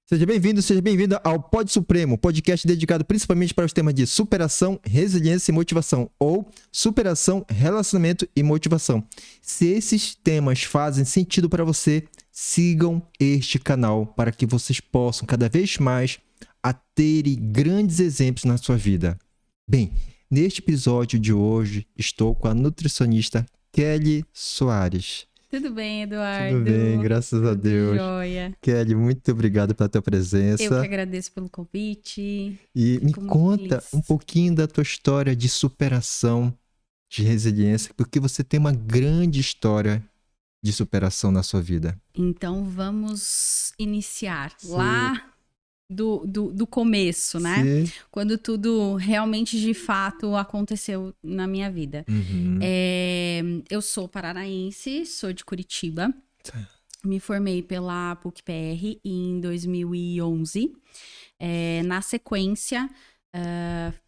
Seja bem-vinda ao Pod Supremo, podcast dedicado principalmente para os temas de superação, resiliência e motivação, ou superação, relacionamento e motivação. Se esses temas fazem sentido para você, sigam este canal para que vocês possam cada vez mais terem grandes exemplos na sua vida. Bem, neste episódio de hoje, estou com a nutricionista Kelly Soares. Tudo bem, Eduardo? Tudo bem, graças a Deus. Joia. Kelly, muito obrigado pela tua presença. Eu que agradeço pelo convite. E me conta um pouquinho da tua história de superação, de resiliência, porque você tem uma grande história de superação na sua vida. Então, vamos iniciar lá do começo, né? Sim. Quando tudo realmente, de fato, aconteceu na minha vida. Uhum. Eu sou paranaense, sou de Curitiba. Me formei pela PUC-PR em 2011. Na sequência,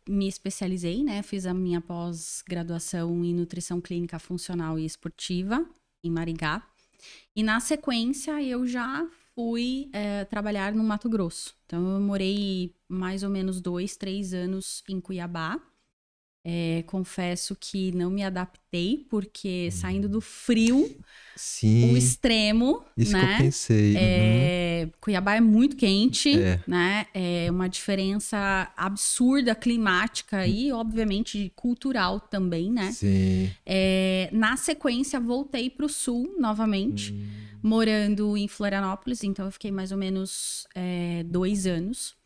me especializei, né? Fiz a minha pós-graduação em Nutrição Clínica Funcional e Esportiva, em Maringá. E na sequência, eu já fui trabalhar no Mato Grosso. Então, eu morei mais ou menos 2-3 anos em Cuiabá. Confesso que não me adaptei, porque saindo do frio, Sim, o extremo, isso né? que eu pensei. Cuiabá é muito quente, né? É uma diferença absurda climática e, obviamente, cultural também, né? Sim. Na sequência, voltei para o sul novamente, morando em Florianópolis. Então, eu fiquei mais ou menos 2 anos.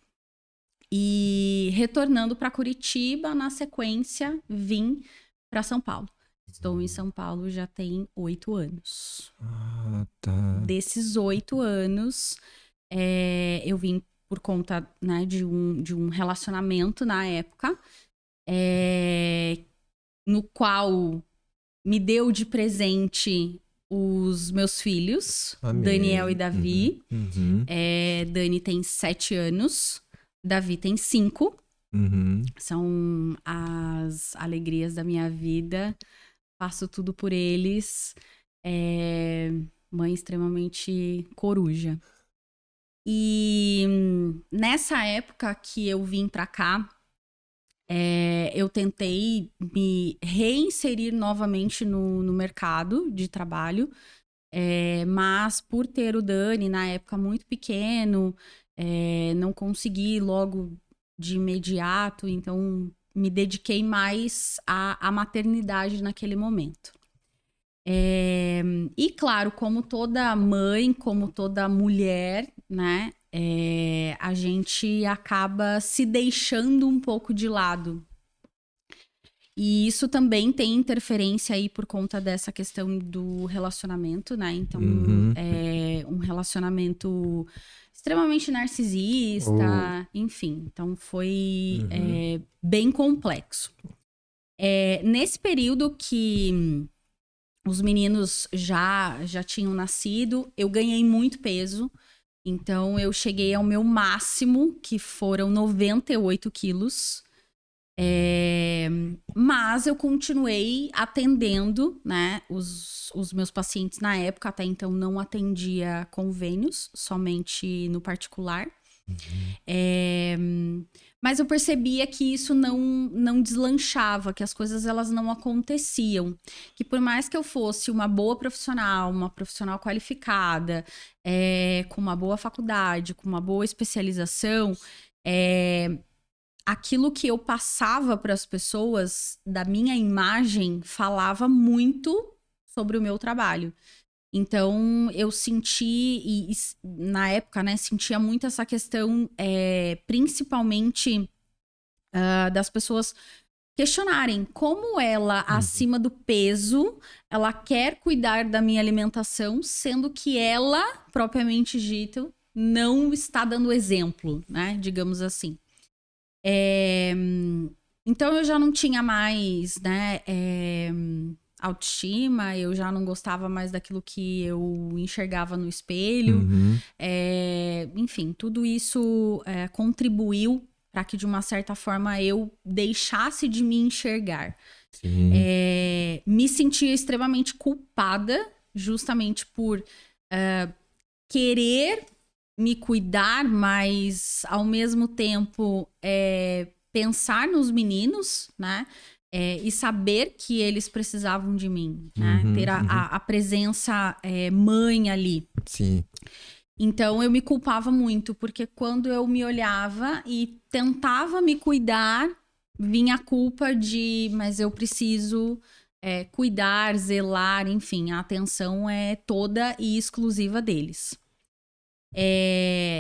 E retornando para Curitiba, na sequência, vim para São Paulo. Estou em São Paulo já tem 8 anos. Ah, tá. Desses 8 anos, eu vim por conta, né, de um relacionamento na época, no qual me deu de presente os meus filhos, Amém. Daniel e Davi. Uhum. Dani tem 7 anos, Davi tem 5. Uhum. São as alegrias da minha vida. Faço tudo por eles. Mãe extremamente coruja. E nessa época que eu vim pra cá, eu tentei me reinserir novamente no mercado de trabalho. Mas por ter o Dani na época muito pequeno, não consegui logo de imediato, então me dediquei mais à maternidade naquele momento. E claro, como toda mãe, como toda mulher, né, a gente acaba se deixando um pouco de lado. E isso também tem interferência aí por conta dessa questão do relacionamento, né? Então, um relacionamento extremamente narcisista, enfim. Então, foi bem complexo. Nesse período que os meninos já tinham nascido, eu ganhei muito peso. Então, eu cheguei ao meu máximo, que foram 98 quilos. Mas eu continuei atendendo, né, os meus pacientes na época. Até então não atendia convênios, somente no particular. Mas eu percebia que isso não deslanchava, que as coisas elas não aconteciam. Que por mais que eu fosse uma boa profissional, uma profissional qualificada, com uma boa faculdade, com uma boa especialização, aquilo que eu passava para as pessoas da minha imagem falava muito sobre o meu trabalho. Então, eu senti, e na época, né, sentia muito essa questão, principalmente das pessoas questionarem como ela, acima do peso, ela quer cuidar da minha alimentação, sendo que ela, propriamente dito, não está dando exemplo, né, digamos assim. Então eu já não tinha mais, né, autoestima, eu já não gostava mais daquilo que eu enxergava no espelho. Enfim, tudo isso contribuiu para que de uma certa forma eu deixasse de me enxergar. Me sentia extremamente culpada justamente por querer me cuidar, mas ao mesmo tempo pensar nos meninos, né? E saber que eles precisavam de mim, né? Ter a presença mãe ali. Sim. Então eu me culpava muito, porque quando eu me olhava e tentava me cuidar, vinha a culpa de, mas eu preciso cuidar, zelar, enfim, a atenção é toda e exclusiva deles.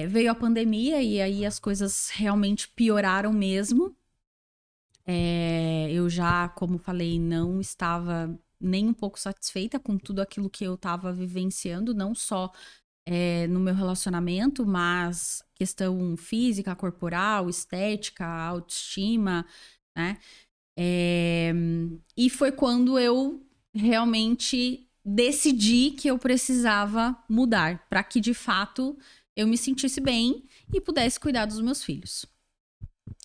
Veio a pandemia e aí as coisas realmente pioraram mesmo. Eu já, como falei, não estava nem um pouco satisfeita com tudo aquilo que eu estava vivenciando, não só no meu relacionamento, mas questão física, corporal, estética, autoestima, né? E foi quando eu realmente decidi que eu precisava mudar, para que de fato eu me sentisse bem e pudesse cuidar dos meus filhos.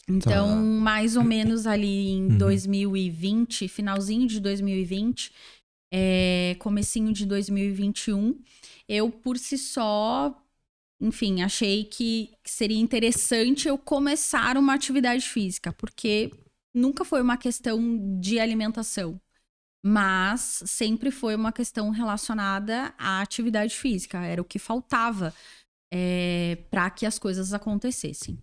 Então, mais ou menos ali em 2020, finalzinho de 2020, comecinho de 2021, eu por si só, enfim, achei que seria interessante eu começar uma atividade física, porque nunca foi uma questão de alimentação, mas sempre foi uma questão relacionada à atividade física, era o que faltava para que as coisas acontecessem.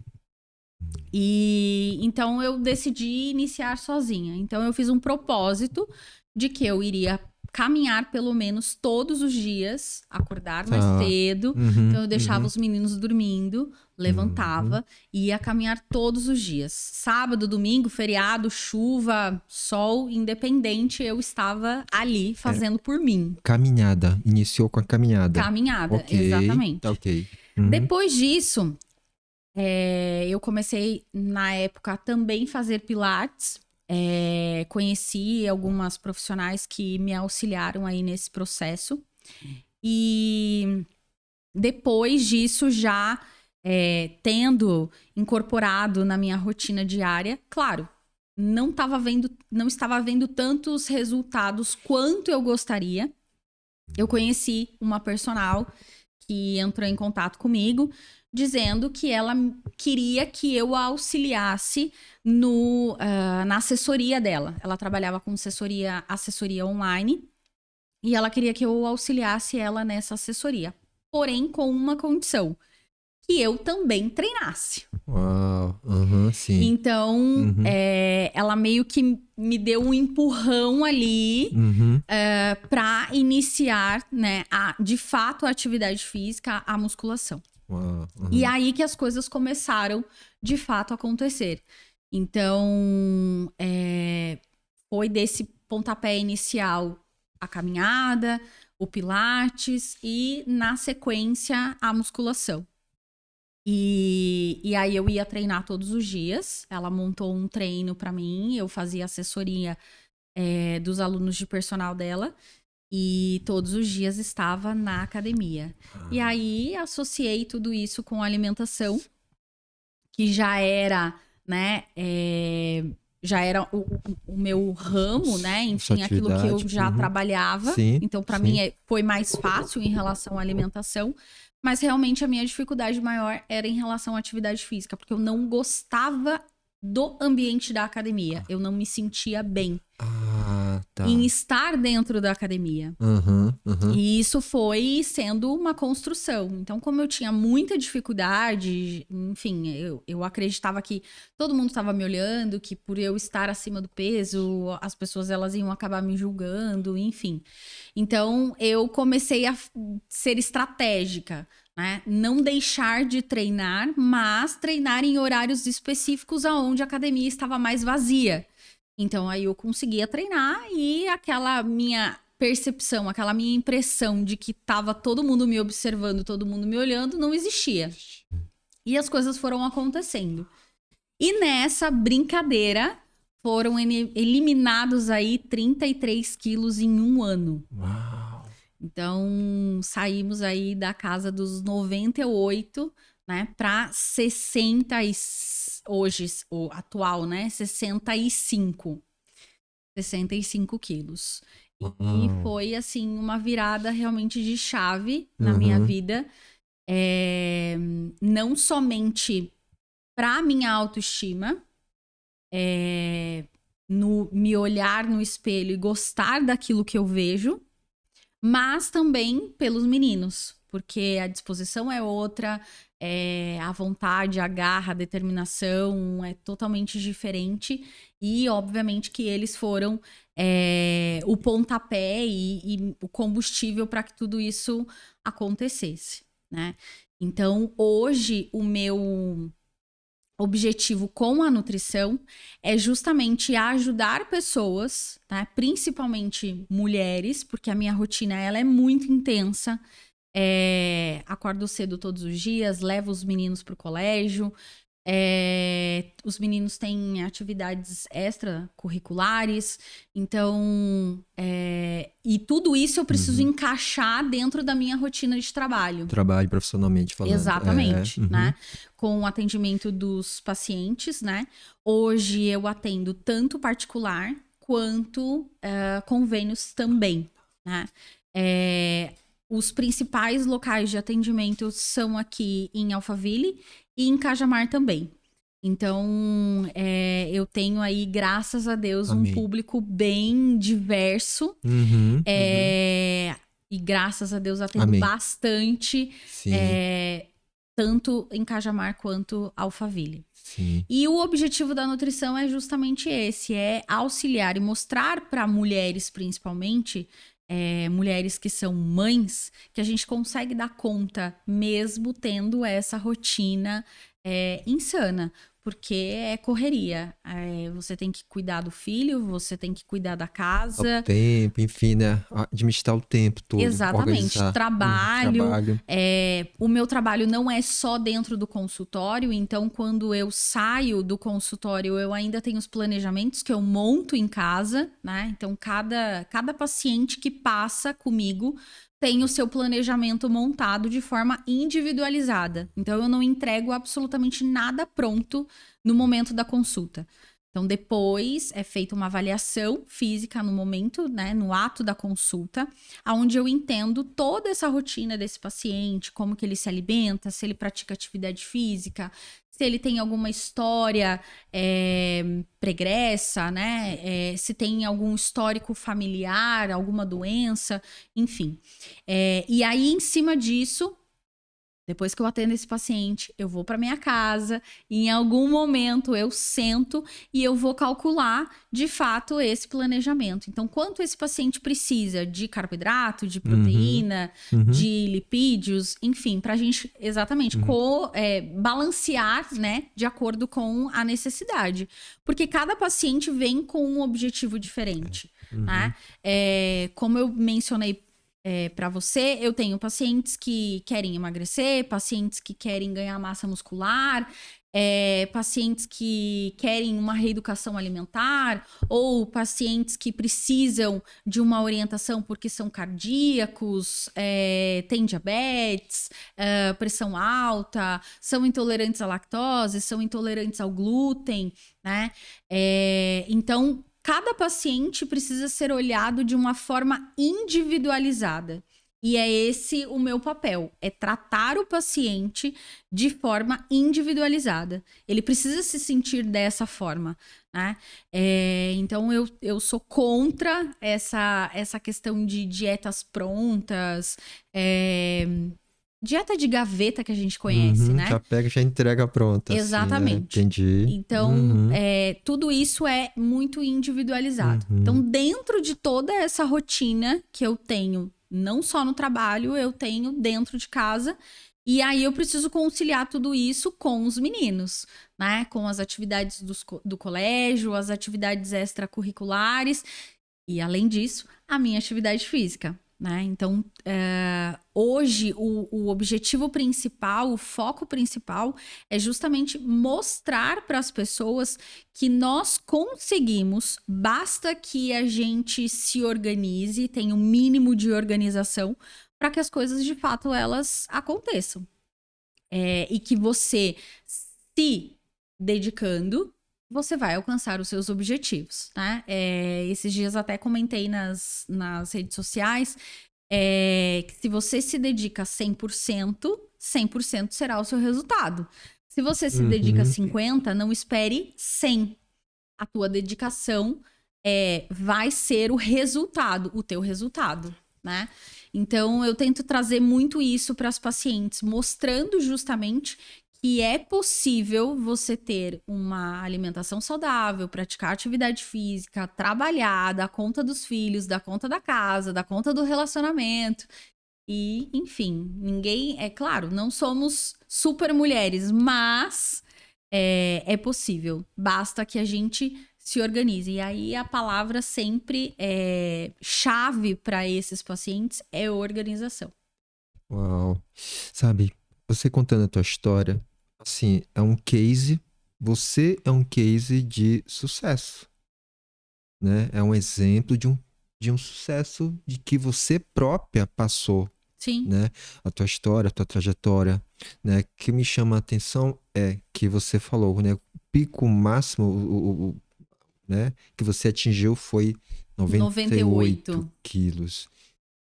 E então eu decidi iniciar sozinha. Então eu fiz um propósito de que eu iria caminhar pelo menos todos os dias, acordar mais cedo. Então eu deixava os meninos dormindo, levantava e ia caminhar todos os dias. Sábado, domingo, feriado, chuva, sol, independente, eu estava ali fazendo por mim. Caminhada. Iniciou com a caminhada. Caminhada, Ok, exatamente. tá ok. Depois disso, eu comecei, na época, também fazer pilates. Conheci algumas profissionais que me auxiliaram aí nesse processo. E depois disso, já tendo incorporado na minha rotina diária, claro, não estava vendo tantos resultados quanto eu gostaria. Eu conheci uma personal que entrou em contato comigo, dizendo que ela queria que eu a auxiliasse na assessoria dela. Ela trabalhava com assessoria online e ela queria que eu auxiliasse ela nessa assessoria. Porém, com uma condição, que eu também treinasse. Uau, sim. Então, ela meio que me deu um empurrão ali para iniciar, né, de fato, a atividade física, a musculação. Uau, E aí que as coisas começaram, de fato, a acontecer. Então, foi desse pontapé inicial a caminhada, o pilates e, na sequência, a musculação. E aí eu ia treinar todos os dias. Ela montou um treino para mim, eu fazia assessoria dos alunos de personal dela. E todos os dias estava na academia. E aí associei tudo isso com alimentação, que já era, né? Já era o meu ramo, né? Enfim, aquilo que eu já trabalhava. Sim, então, para mim, foi mais fácil em relação à alimentação. Mas realmente a minha dificuldade maior era em relação à atividade física, porque eu não gostava do ambiente da academia. Eu não me sentia bem em estar dentro da academia. E isso foi sendo uma construção. Então, como eu tinha muita dificuldade, enfim, eu acreditava que todo mundo estava me olhando, que por eu estar acima do peso, as pessoas elas iam acabar me julgando, enfim. Então, eu comecei a ser estratégica, né? Não deixar de treinar, mas treinar em horários específicos aonde a academia estava mais vazia. Então, aí eu conseguia treinar e aquela minha percepção, aquela minha impressão de que tava todo mundo me observando, todo mundo me olhando, não existia. E as coisas foram acontecendo. E nessa brincadeira, foram eliminados aí 33 quilos em um ano. Uau! Então, saímos aí da casa dos 98, né, para 60 hoje, o atual, né, 65 quilos. E foi, assim, uma virada realmente de chave na minha vida, não somente para minha autoestima, no me olhar no espelho e gostar daquilo que eu vejo, mas também pelos meninos, porque a disposição é outra, a vontade, a garra, a determinação é totalmente diferente e, obviamente, que eles foram o pontapé e o combustível para que tudo isso acontecesse, né? Então, hoje, o meu objetivo com a nutrição é justamente ajudar pessoas, tá? Principalmente mulheres, porque a minha rotina ela é muito intensa. Acordo cedo todos os dias, levo os meninos para o colégio. Os meninos têm atividades extracurriculares, então e tudo isso eu preciso encaixar dentro da minha rotina de trabalho. Trabalho profissionalmente falando. Exatamente, né? Com o atendimento dos pacientes, né? Hoje eu atendo tanto particular quanto convênios também, né? Os principais locais de atendimento são aqui em Alphaville e em Cajamar também. Então, eu tenho aí, graças a Deus, Amém. um público bem diverso. E graças a Deus atendo Amém. bastante, tanto em Cajamar quanto Alphaville. Sim. E o objetivo da nutrição é justamente esse, auxiliar e mostrar para mulheres, principalmente, mulheres que são mães, que a gente consegue dar conta mesmo tendo essa rotina insana, porque é correria. Você tem que cuidar do filho, você tem que cuidar da casa. O tempo, enfim, né? Administrar o tempo todo. Exatamente. Organizar. Trabalho. Trabalho. O meu trabalho não é só dentro do consultório, então quando eu saio do consultório, eu ainda tenho os planejamentos que eu monto em casa, né? Então, cada paciente que passa comigo tem o seu planejamento montado de forma individualizada. Então, eu não entrego absolutamente nada pronto no momento da consulta. Então, depois é feita uma avaliação física no momento, né, no ato da consulta, onde eu entendo toda essa rotina desse paciente, como que ele se alimenta, se ele pratica atividade física, se ele tem alguma história pregressa, né, se tem algum histórico familiar, alguma doença, enfim. E aí, em cima disso, depois que eu atendo esse paciente, eu vou para minha casa e em algum momento eu sento e eu vou calcular, de fato, esse planejamento. Então, quanto esse paciente precisa de carboidrato, de proteína, de lipídios, enfim, para a gente exatamente balancear, né, de acordo com a necessidade. Porque cada paciente vem com um objetivo diferente, né? Como eu mencionei para você, eu tenho pacientes que querem emagrecer, pacientes que querem ganhar massa muscular, pacientes que querem uma reeducação alimentar, ou pacientes que precisam de uma orientação porque são cardíacos, têm diabetes, pressão alta, são intolerantes à lactose, são intolerantes ao glúten, né? Então, cada paciente precisa ser olhado de uma forma individualizada. E é esse o meu papel, é tratar o paciente de forma individualizada. Ele precisa se sentir dessa forma, né? Então, eu sou contra essa questão de dietas prontas, dieta de gaveta que a gente conhece, né? Já pega e já entrega pronta. Exatamente. Assim, né? Entendi. Então, tudo isso é muito individualizado. Então, dentro de toda essa rotina que eu tenho, não só no trabalho, eu tenho dentro de casa. E aí eu preciso conciliar tudo isso com os meninos, né? Com as atividades do colégio, as atividades extracurriculares. E, além disso, a minha atividade física. Né? Então, hoje, o objetivo principal, o foco principal é justamente mostrar para as pessoas que nós conseguimos, basta que a gente se organize, tenha um mínimo de organização para que as coisas, de fato, elas aconteçam. E que você, se dedicando, você vai alcançar os seus objetivos, né? Esses dias até comentei nas redes sociais que se você se dedica 100%, 100% será o seu resultado. Se você se dedica 50%, não espere 100%. A tua dedicação vai ser o resultado, o teu resultado, né? Então, eu tento trazer muito isso para as pacientes, mostrando justamente que é possível você ter uma alimentação saudável, praticar atividade física, trabalhar, dar conta dos filhos, dar conta da casa, dar conta do relacionamento. E, enfim, ninguém... É claro, não somos super mulheres, mas é possível. Basta que a gente se organize. E aí, a palavra sempre chave para esses pacientes é organização. Uau. Sabe, você contando a tua história, assim, é um case, você é um case de sucesso, né? É um exemplo de um sucesso de que você própria passou, Sim. né? A tua história, a tua trajetória, né? O que me chama a atenção é que você falou, né? O pico máximo, né? Que você atingiu foi 98 quilos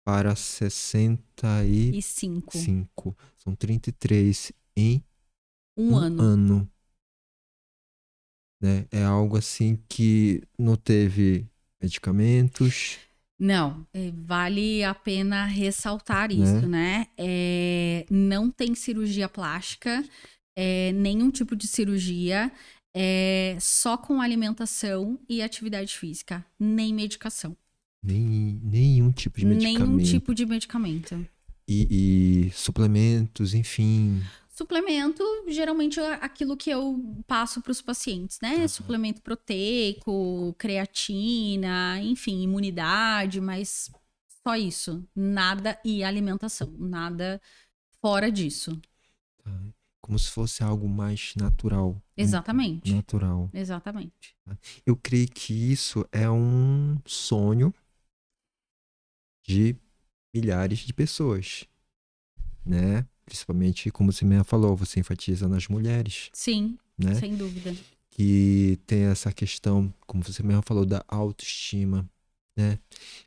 para 65. São 33 em um ano. Né? É algo assim que não teve medicamentos. Não, vale a pena ressaltar isso, né? Não tem cirurgia plástica, nenhum tipo de cirurgia, só com alimentação e atividade física, nem medicação. Nenhum tipo de medicamento. Nenhum tipo de medicamento. E suplementos, enfim. Suplemento, geralmente é aquilo que eu passo para os pacientes, né? Suplemento proteico, creatina, enfim, imunidade, mas só isso. Nada e alimentação, nada fora disso. Como se fosse algo mais natural. Exatamente. Natural. Exatamente. Eu creio que isso é um sonho de milhares de pessoas, né? Principalmente, como você mesmo falou, você enfatiza nas mulheres. Sim, né? Sem dúvida. Que tem essa questão, como você mesmo falou, da autoestima, né?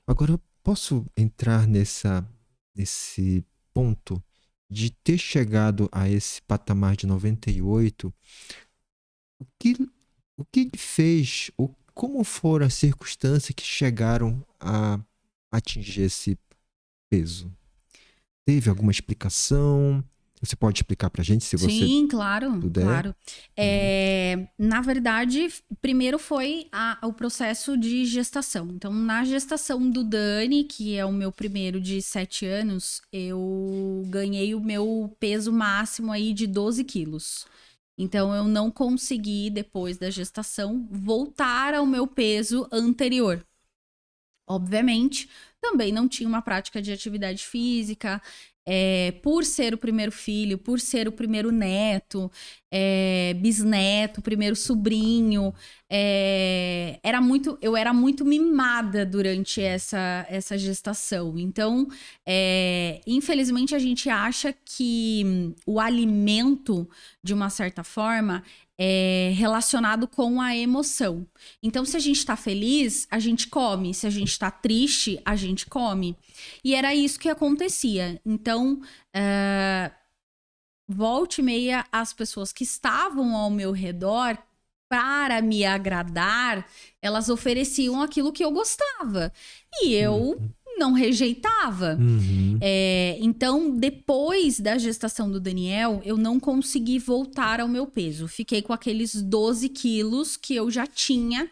Agora, eu posso entrar nesse ponto de ter chegado a esse patamar de 98? O que fez, ou como foram as circunstâncias que chegaram a atingir esse peso? Teve alguma explicação? Você pode explicar pra gente, se você Sim, claro, puder? claro. Na verdade, primeiro foi o processo de gestação. Então, na gestação do Dani, que é o meu primeiro de 7 anos, eu ganhei o meu peso máximo aí de 12 quilos. Então, eu não consegui, depois da gestação, voltar ao meu peso anterior. Obviamente, também não tinha uma prática de atividade física. Por ser o primeiro filho, por ser o primeiro neto, bisneto, primeiro sobrinho, eu era muito mimada durante essa gestação. Então, infelizmente, a gente acha que o alimento, de uma certa forma, é relacionado com a emoção. Então, se a gente tá feliz, a gente come. Se a gente tá triste, a gente come. E era isso que acontecia. Então, volta e meia, as pessoas que estavam ao meu redor, para me agradar, elas ofereciam aquilo que eu gostava. E eu não rejeitava. Então, depois da gestação do Daniel, eu não consegui voltar ao meu peso. Fiquei com aqueles 12 quilos que eu já tinha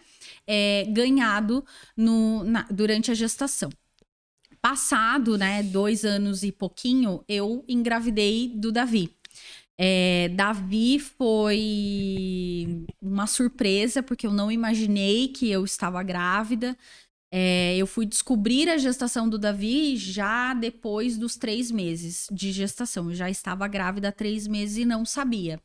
ganhado durante a gestação. Passado, né, 2 anos e pouquinho, eu engravidei do Davi. Davi foi uma surpresa, porque eu não imaginei que eu estava grávida. Eu fui descobrir a gestação do Davi já depois dos 3 meses de gestação. Eu já estava grávida há 3 meses e não sabia.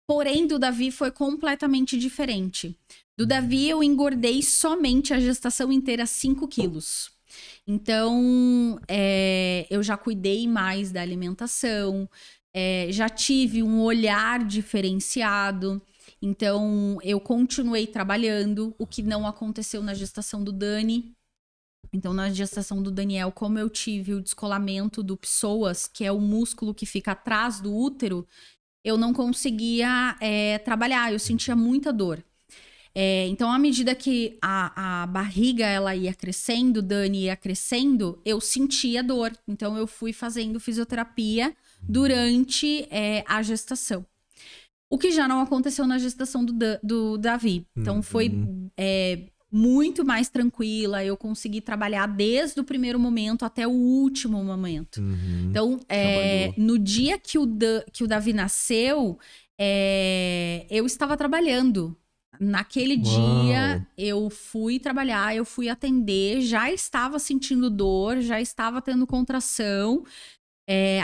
Porém, do Davi foi completamente diferente. Do Davi, eu engordei somente a gestação inteira 5 quilos. Então, eu já cuidei mais da alimentação, já tive um olhar diferenciado. Então, eu continuei trabalhando, o que não aconteceu na gestação do Dani. Então, na gestação do Daniel, como eu tive o descolamento do psoas, que é o músculo que fica atrás do útero, eu não conseguia trabalhar, eu sentia muita dor. Então, à medida que a barriga ela ia crescendo, o Dani ia crescendo, eu sentia dor. Então, eu fui fazendo fisioterapia durante a gestação. O que já não aconteceu na gestação do Davi. Então, foi muito mais tranquila. Eu consegui trabalhar desde o primeiro momento até o último momento. Então, no dia que o Davi nasceu, eu estava trabalhando. Naquele dia, eu fui trabalhar, eu fui atender, já estava sentindo dor, já estava tendo contração,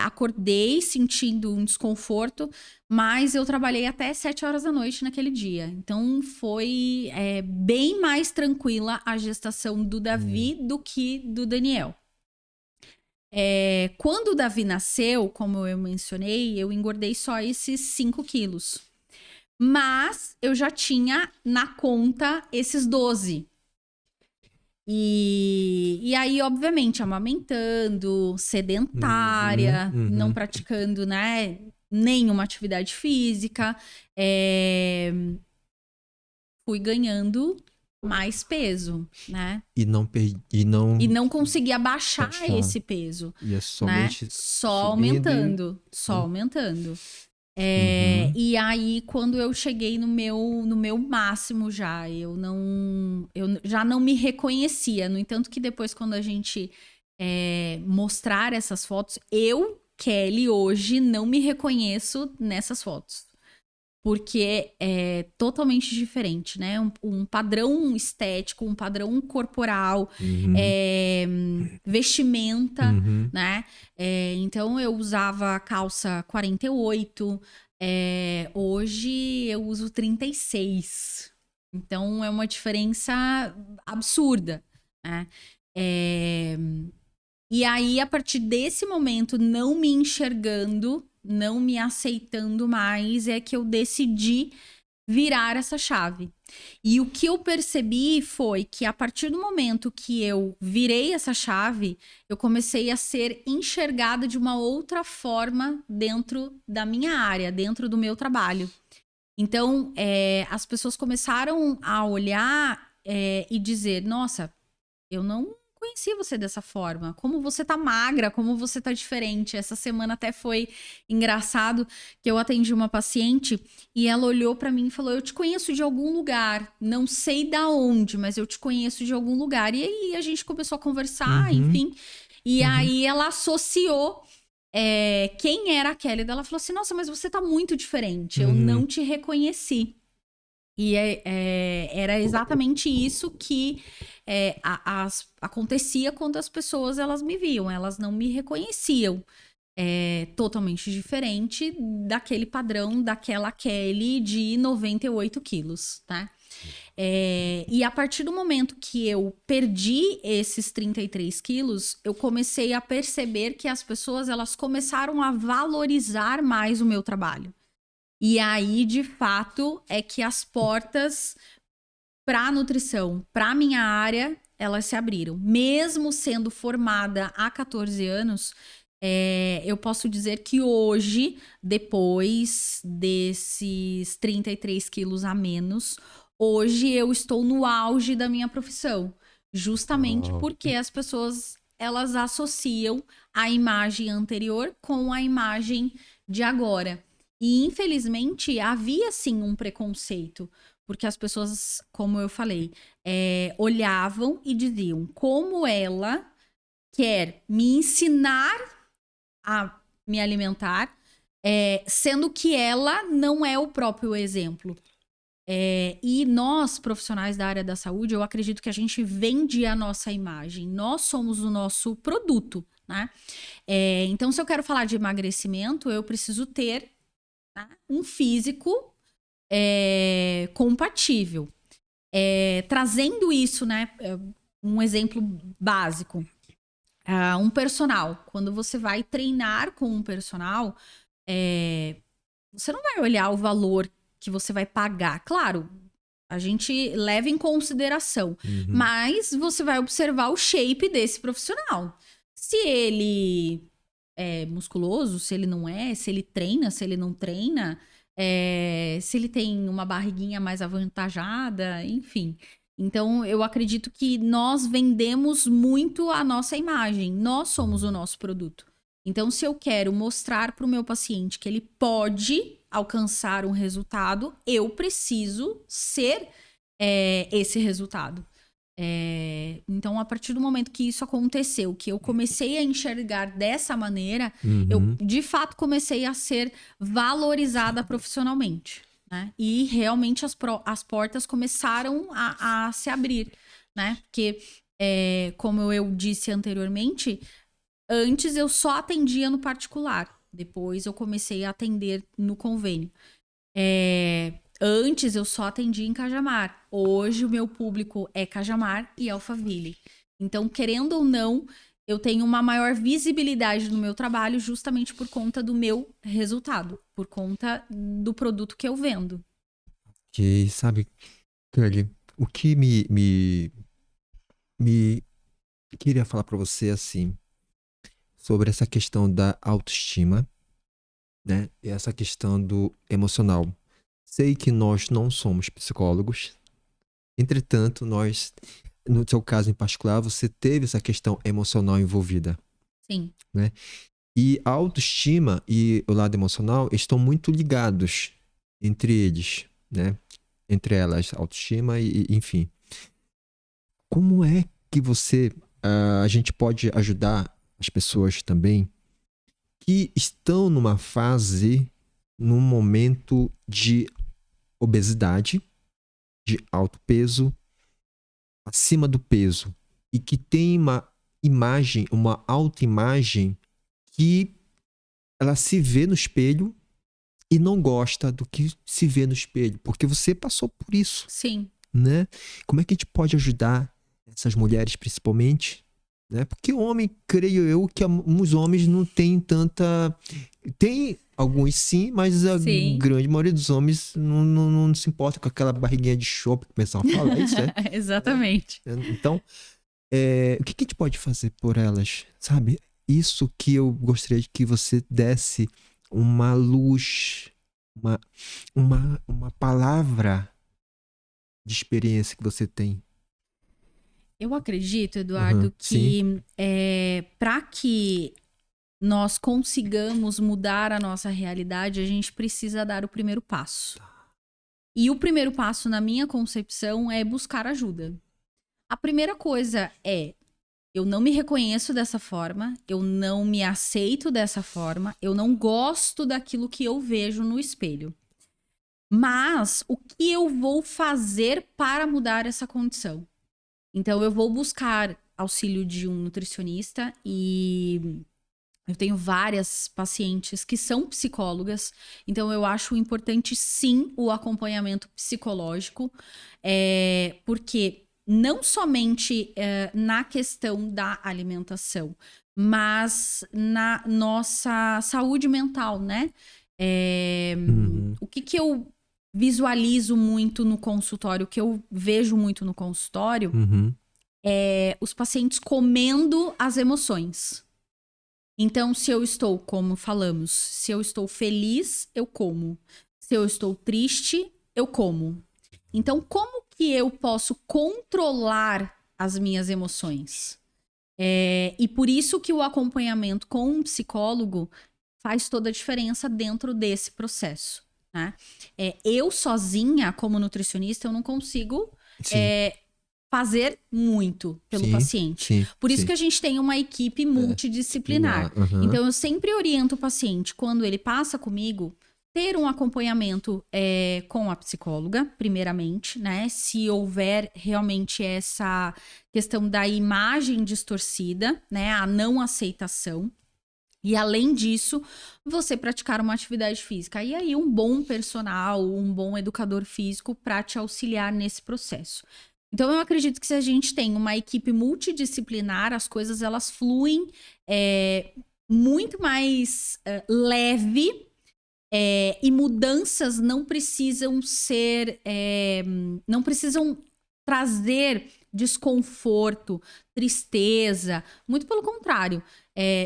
acordei sentindo um desconforto, mas eu trabalhei até 7 horas da noite naquele dia. Então, foi bem mais tranquila a gestação do Davi do que do Daniel. Quando o Davi nasceu, como eu mencionei, eu engordei só esses 5 quilos. Mas eu já tinha na conta esses 12. E aí, obviamente, amamentando, sedentária, não praticando, né, nenhuma atividade física. Fui ganhando mais peso, né? E não conseguia baixar esse peso. E é somente só aumentando. Só aumentando. E aí, quando eu cheguei no meu máximo já, eu já não me reconhecia. No entanto, que depois, quando a gente mostrar essas fotos, eu, Kelly, hoje não me reconheço nessas fotos. Porque é totalmente diferente, né? Um padrão estético, um padrão corporal, vestimenta, né? Então, eu usava calça 48, hoje eu uso 36. Então, é uma diferença absurda, né? E aí, a partir desse momento, não me enxergando, não me aceitando mais, é que eu decidi virar essa chave. E o que eu percebi foi que a partir do momento que eu virei essa chave, eu comecei a ser enxergada de uma outra forma dentro da minha área, dentro do meu trabalho. Então, as pessoas começaram a olhar e dizer, nossa, eu não conheci você dessa forma, como você tá magra, como você tá diferente. Essa semana até foi engraçado que eu atendi uma paciente e ela olhou pra mim e falou, eu te conheço de algum lugar, não sei da onde, mas eu te conheço de algum lugar. E aí a gente começou a conversar, enfim, e aí ela associou quem era a Kelly. Ela falou assim, nossa, mas você tá muito diferente, eu não te reconheci. E era exatamente isso que acontecia quando as pessoas elas me viam, elas não me reconheciam. Totalmente diferente daquele padrão daquela Kelly de 98 quilos, tá? E a partir do momento que eu perdi esses 33 quilos, eu comecei a perceber que as pessoas elas começaram a valorizar mais o meu trabalho. E aí, de fato, é que as portas para nutrição, para minha área, elas se abriram. Mesmo sendo formada há 14 anos, eu posso dizer que hoje, depois desses 33 quilos a menos, hoje eu estou no auge da minha profissão. Justamente porque as pessoas, elas associam a imagem anterior com a imagem de agora. E, infelizmente, havia, sim, um preconceito. Porque as pessoas, como eu falei, olhavam e diziam como ela quer me ensinar a me alimentar, sendo que ela não é o próprio exemplo. E nós, profissionais da área da saúde, eu acredito que a gente vende a nossa imagem. Nós somos o nosso produto, né? Então, se eu quero falar de emagrecimento, eu preciso ter um físico compatível. Trazendo isso, né? Um exemplo básico. Um personal. Quando você vai treinar com um personal, você não vai olhar o valor que você vai pagar. Claro, A gente leva em consideração. Uhum. Mas você vai observar o shape desse profissional. Se ele é musculoso, se ele não é, se ele treina, se ele não treina, se ele tem uma barriguinha mais avantajada, enfim. Então, eu acredito que nós vendemos muito a nossa imagem. Nós somos o nosso produto. Então, se eu quero mostrar para o meu paciente que ele pode alcançar um resultado, eu preciso ser esse resultado. Então, a partir do momento que isso aconteceu, que eu comecei a enxergar dessa maneira, eu de fato comecei a ser valorizada profissionalmente, né? E realmente as portas começaram a se abrir, né? Porque, como eu disse anteriormente, antes eu só atendia no particular, depois eu comecei a atender no convênio. Antes eu só atendia em Cajamar. Hoje o meu público é Cajamar e Alphaville. Então, querendo ou não, eu tenho uma maior visibilidade no meu trabalho justamente por conta do meu resultado, por conta do produto que eu vendo. Que, sabe, Kelly, o que me queria falar pra você assim, sobre essa questão da autoestima, né? E essa questão do emocional. Sei que nós não somos psicólogos, entretanto, nós, no seu caso em particular, você teve essa questão emocional envolvida. Sim. Né? E a autoestima e o lado emocional estão muito ligados entre eles, né? Entre elas, autoestima e enfim. Como é que a gente pode ajudar as pessoas também que estão num momento de obesidade, de alto peso, acima do peso, e que tem uma imagem, uma autoimagem que ela se vê no espelho e não gosta do que se vê no espelho, porque você passou por isso. Sim. Né? Como é que a gente pode ajudar essas mulheres principalmente? Né? Porque homem, creio eu, que uns homens não tem tanta... Tem alguns sim, mas a grande maioria dos homens não se importa com aquela barriguinha de chope que começam a falar isso, né? Exatamente. Então, o que a gente pode fazer por elas, sabe? Isso que eu gostaria que você desse uma luz, uma palavra de experiência que você tem. Eu acredito, Eduardo, que para que nós consigamos mudar a nossa realidade, a gente precisa dar o primeiro passo. E o primeiro passo, na minha concepção, é buscar ajuda. A primeira coisa eu não me reconheço dessa forma, eu não me aceito dessa forma, eu não gosto daquilo que eu vejo no espelho. Mas o que eu vou fazer para mudar essa condição? Então, eu vou buscar auxílio de um nutricionista e eu tenho várias pacientes que são psicólogas, então eu acho importante sim o acompanhamento psicológico, porque não somente na questão da alimentação, mas na nossa saúde mental, né? O que eu visualizo muito no consultório, o que eu vejo muito no consultório, é os pacientes comendo as emoções. Então, se eu estou, como falamos, se eu estou feliz, eu como. Se eu estou triste, eu como. Então, como que eu posso controlar as minhas emoções? E por isso que o acompanhamento com um psicólogo faz toda a diferença dentro desse processo. Né? Eu sozinha, como nutricionista, eu não consigo fazer muito pelo paciente. Por isso que a gente tem uma equipe multidisciplinar. Então, eu sempre oriento o paciente, quando ele passa comigo, ter um acompanhamento com a psicóloga, primeiramente, né? Se houver realmente essa questão da imagem distorcida, né? A não aceitação. E além disso, você praticar uma atividade física. E aí, um bom personal, um bom educador físico para te auxiliar nesse processo. Então, eu acredito que se a gente tem uma equipe multidisciplinar, as coisas elas fluem muito mais leve E mudanças não precisam ser... não precisam trazer desconforto, tristeza. Muito pelo contrário.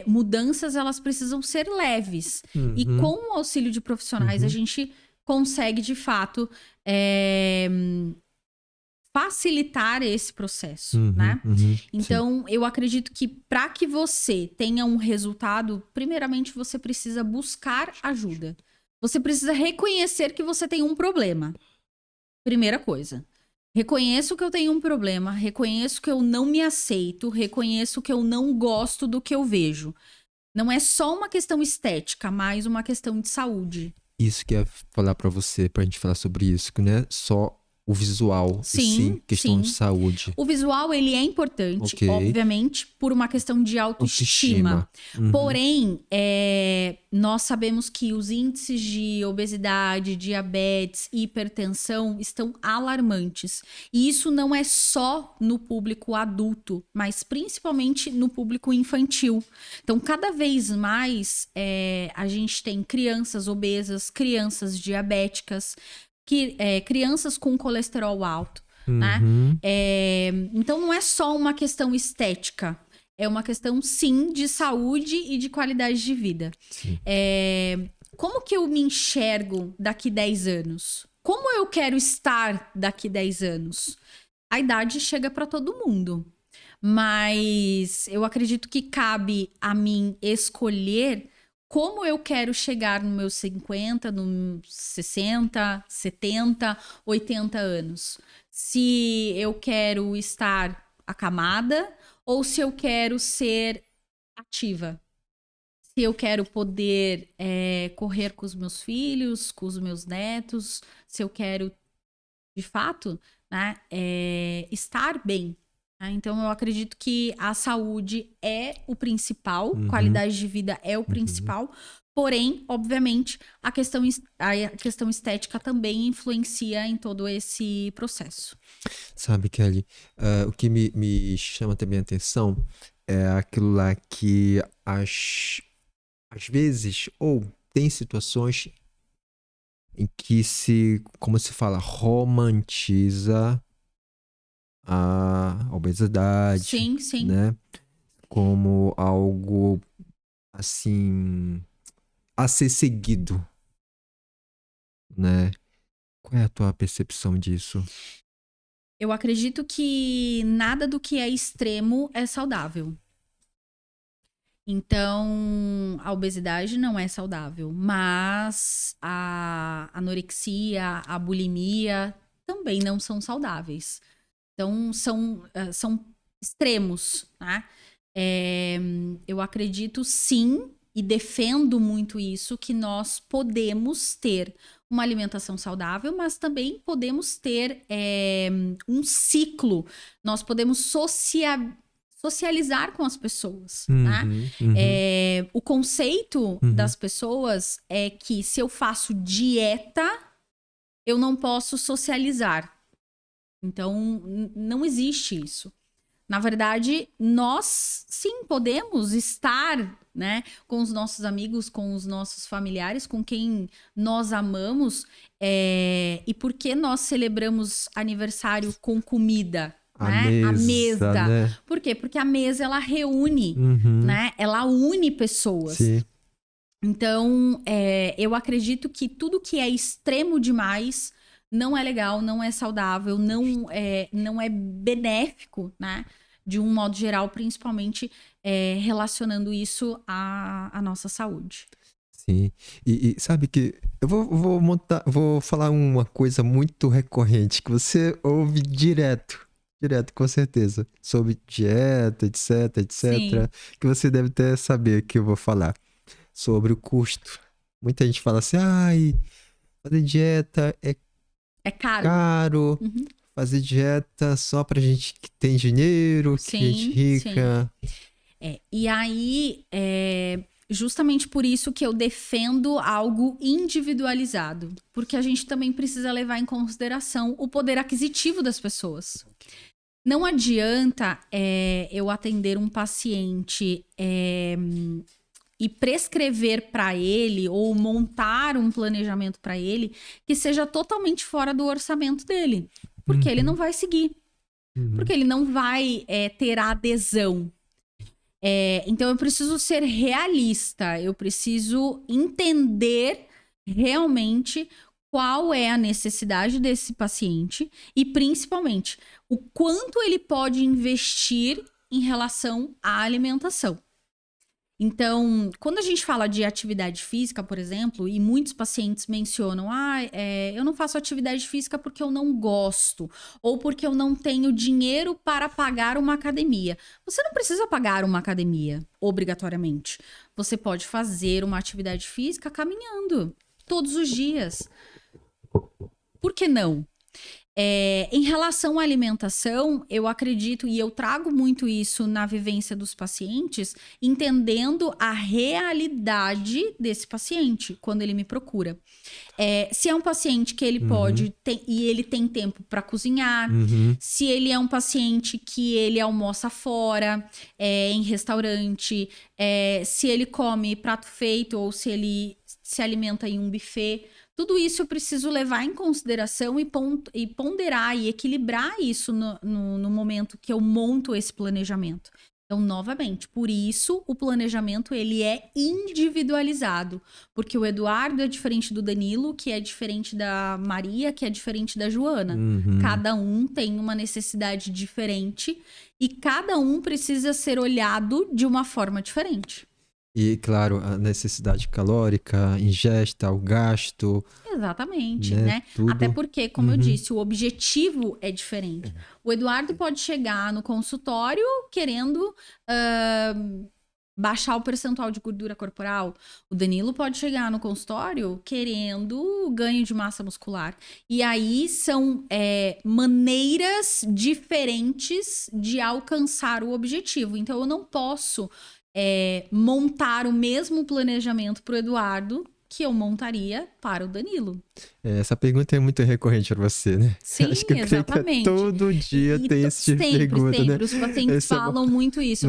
Mudanças, elas precisam ser leves. E com o auxílio de profissionais, a gente consegue, de fato, facilitar esse processo, né? Então, eu acredito que para que você tenha um resultado, primeiramente você precisa buscar ajuda. Você precisa reconhecer que você tem um problema. Primeira coisa. Reconheço que eu tenho um problema, reconheço que eu não me aceito, reconheço que eu não gosto do que eu vejo. Não é só uma questão estética, mas uma questão de saúde. Isso que eu ia falar pra você, pra gente falar sobre isso, que não é só o visual, sim, questão de saúde. O visual, ele é importante, obviamente, por uma questão de autoestima. Porém, nós sabemos que os índices de obesidade, diabetes e hipertensão estão alarmantes. E isso não é só no público adulto, mas principalmente no público infantil. Então, cada vez mais, a gente tem crianças obesas, crianças diabéticas, crianças com colesterol alto, né? Então, não é só uma questão estética. É uma questão, sim, de saúde e de qualidade de vida. Como que eu me enxergo daqui 10 anos? Como eu quero estar daqui 10 anos? A idade chega para todo mundo. Mas eu acredito que cabe a mim escolher como eu quero chegar nos meus 50, nos 60, 70, 80 anos. Se eu quero estar acamada ou se eu quero ser ativa. Se eu quero poder correr com os meus filhos, com os meus netos. Se eu quero, de fato, né, estar bem. Então, eu acredito que a saúde é o principal, qualidade de vida é o principal, porém, obviamente, a questão estética também influencia em todo esse processo. Sabe, Kelly, o que me chama também a atenção é aquilo lá que às vezes, ou tem situações em que como se fala, romantiza a obesidade, sim. né? Como algo, assim, a ser seguido, né? Qual é a tua percepção disso? Eu acredito que nada do que é extremo é saudável. Então, a obesidade não é saudável, mas a anorexia, a bulimia também não são saudáveis. Então, são extremos, né? Eu acredito, sim, e defendo muito isso, que nós podemos ter uma alimentação saudável, mas também podemos ter um ciclo. Nós podemos socializar com as pessoas, né? O conceito das pessoas é que se eu faço dieta, eu não posso socializar. Então, não existe isso. Na verdade, nós sim podemos estar, né, com os nossos amigos, com os nossos familiares, com quem nós amamos. E por que nós celebramos aniversário com comida? A mesa. Né? Por quê? Porque a mesa, ela reúne, né? Ela une pessoas. Sim. Então, eu acredito que tudo que é extremo demais não é legal, não é saudável, não é benéfico, né? De um modo geral, principalmente relacionando isso à nossa saúde. Sim. E sabe que eu vou falar uma coisa muito recorrente que você ouve direto, com certeza, sobre dieta, etc, Sim. que você deve até saber que eu vou falar sobre o custo. Muita gente fala assim, fazer dieta é caro. Fazer dieta só pra gente que tem dinheiro, que gente rica. E aí, justamente por isso que eu defendo algo individualizado. Porque a gente também precisa levar em consideração o poder aquisitivo das pessoas. Não adianta eu atender um paciente e prescrever para ele ou montar um planejamento para ele que seja totalmente fora do orçamento dele, porque ele não vai seguir, porque ele não vai ter adesão. Então eu preciso ser realista, eu preciso entender realmente qual é a necessidade desse paciente e, principalmente, o quanto ele pode investir em relação à alimentação. Então, quando a gente fala de atividade física, por exemplo, e muitos pacientes mencionam, eu não faço atividade física porque eu não gosto, ou porque eu não tenho dinheiro para pagar uma academia. Você não precisa pagar uma academia, obrigatoriamente. Você pode fazer uma atividade física caminhando, todos os dias. Por que não? Em relação à alimentação, eu acredito e eu trago muito isso na vivência dos pacientes, entendendo a realidade desse paciente quando ele me procura. Se é um paciente que ele pode e ele tem tempo para cozinhar, se ele é um paciente que ele almoça fora, em restaurante, se ele come prato feito ou se ele se alimenta em um buffet. Tudo isso eu preciso levar em consideração e ponderar e equilibrar isso no momento que eu monto esse planejamento. Então, novamente, por isso o planejamento ele é individualizado. Porque o Eduardo é diferente do Danilo, que é diferente da Maria, que é diferente da Joana. Cada um tem uma necessidade diferente e cada um precisa ser olhado de uma forma diferente. E, claro, a necessidade calórica, ingesta, o gasto. Exatamente, né? Tudo. Até porque, como eu disse, o objetivo é diferente. O Eduardo pode chegar no consultório querendo baixar o percentual de gordura corporal. O Danilo pode chegar no consultório querendo ganho de massa muscular. E aí são maneiras diferentes de alcançar o objetivo. Então, eu não posso montar o mesmo planejamento para o Eduardo que eu montaria para o Danilo. Essa pergunta é muito recorrente para você, né? Sim, acho que exatamente. Todo dia tem esse tipo de pergunta, né? Os pacientes falam muito isso.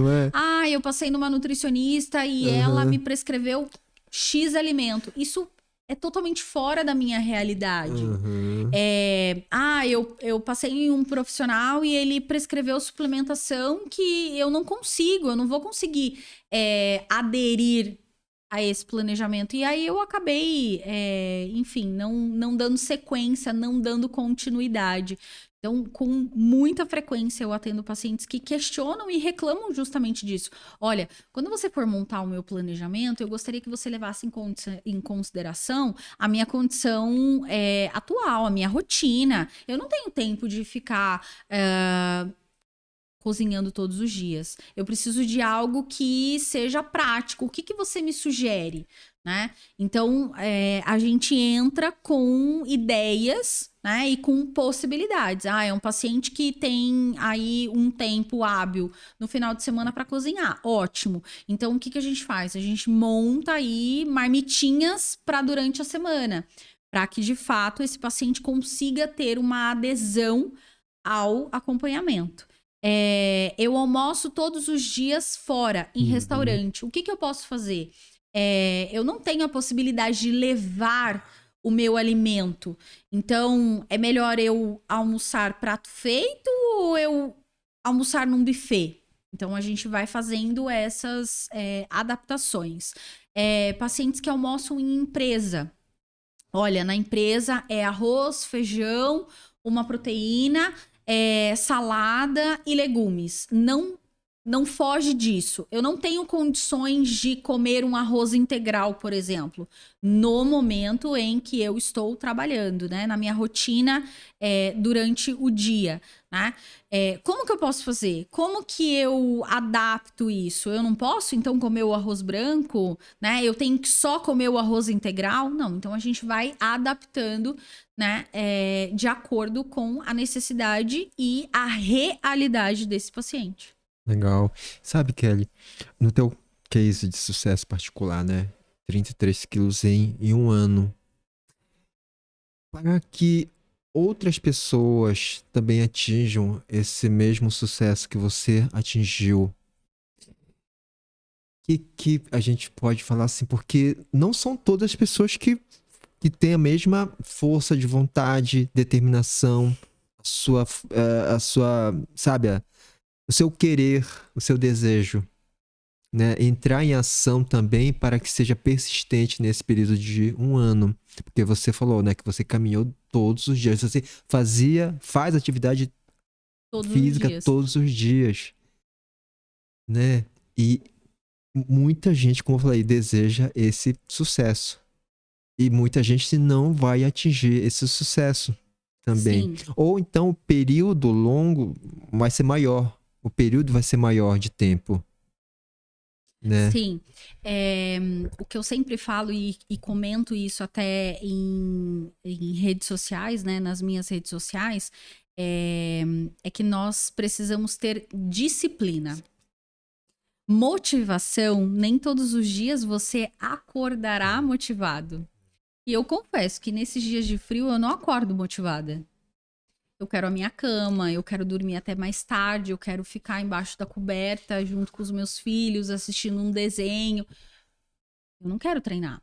Eu passei numa nutricionista e ela me prescreveu X alimento. Isso é totalmente fora da minha realidade. Eu passei em um profissional e ele prescreveu suplementação que eu não vou conseguir aderir a esse planejamento. E aí eu acabei, não dando sequência, não dando continuidade. Então, com muita frequência, eu atendo pacientes que questionam e reclamam justamente disso. Olha, quando você for montar o meu planejamento, eu gostaria que você levasse em consideração a minha condição atual, a minha rotina. Eu não tenho tempo de ficar cozinhando todos os dias. Eu preciso de algo que seja prático. O que você me sugere? Né? Então, a gente entra com ideias, né, e com possibilidades. É um paciente que tem aí um tempo hábil no final de semana para cozinhar. Ótimo. Então, o que a gente faz? A gente monta aí marmitinhas para durante a semana, para que, de fato, esse paciente consiga ter uma adesão ao acompanhamento. Eu almoço todos os dias fora, em restaurante. O que eu posso fazer? Eu não tenho a possibilidade de levar o meu alimento. Então, é melhor eu almoçar prato feito ou eu almoçar num buffet? Então, a gente vai fazendo essas adaptações. Pacientes que almoçam em empresa. Olha, na empresa é arroz, feijão, uma proteína, salada e legumes. Não foge disso. Eu não tenho condições de comer um arroz integral, por exemplo, no momento em que eu estou trabalhando, né? Na minha rotina durante o dia, né? Como que eu posso fazer? Como que eu adapto isso? Eu não posso, então, comer o arroz branco, né? Eu tenho que só comer o arroz integral? Não. Então, a gente vai adaptando, né? De acordo com a necessidade e a realidade desse paciente. Legal. Sabe, Kelly, no teu case de sucesso particular, né? 33 quilos em um ano. Para que outras pessoas também atinjam esse mesmo sucesso que você atingiu, que a gente pode falar assim? Porque não são todas as pessoas que têm a mesma força de vontade, determinação, a sua, sabe, o seu querer, o seu desejo, né? Entrar em ação também para que seja persistente nesse período de um ano. Porque você falou, né, que você caminhou todos os dias, você faz atividade Todos os física dias. todos os dias, né? E muita gente, como eu falei, deseja esse sucesso. E muita gente não vai atingir esse sucesso também. Sim. Ou então o período longo vai ser maior. O período vai ser maior de tempo, né? Sim. O que eu sempre falo e comento isso até em redes sociais, né? Nas minhas redes sociais, é que nós precisamos ter disciplina. Motivação, nem todos os dias você acordará motivado. E eu confesso que nesses dias de frio eu não acordo motivada. Eu quero a minha cama, eu quero dormir até mais tarde, eu quero ficar embaixo da coberta junto com os meus filhos, assistindo um desenho. Eu não quero treinar.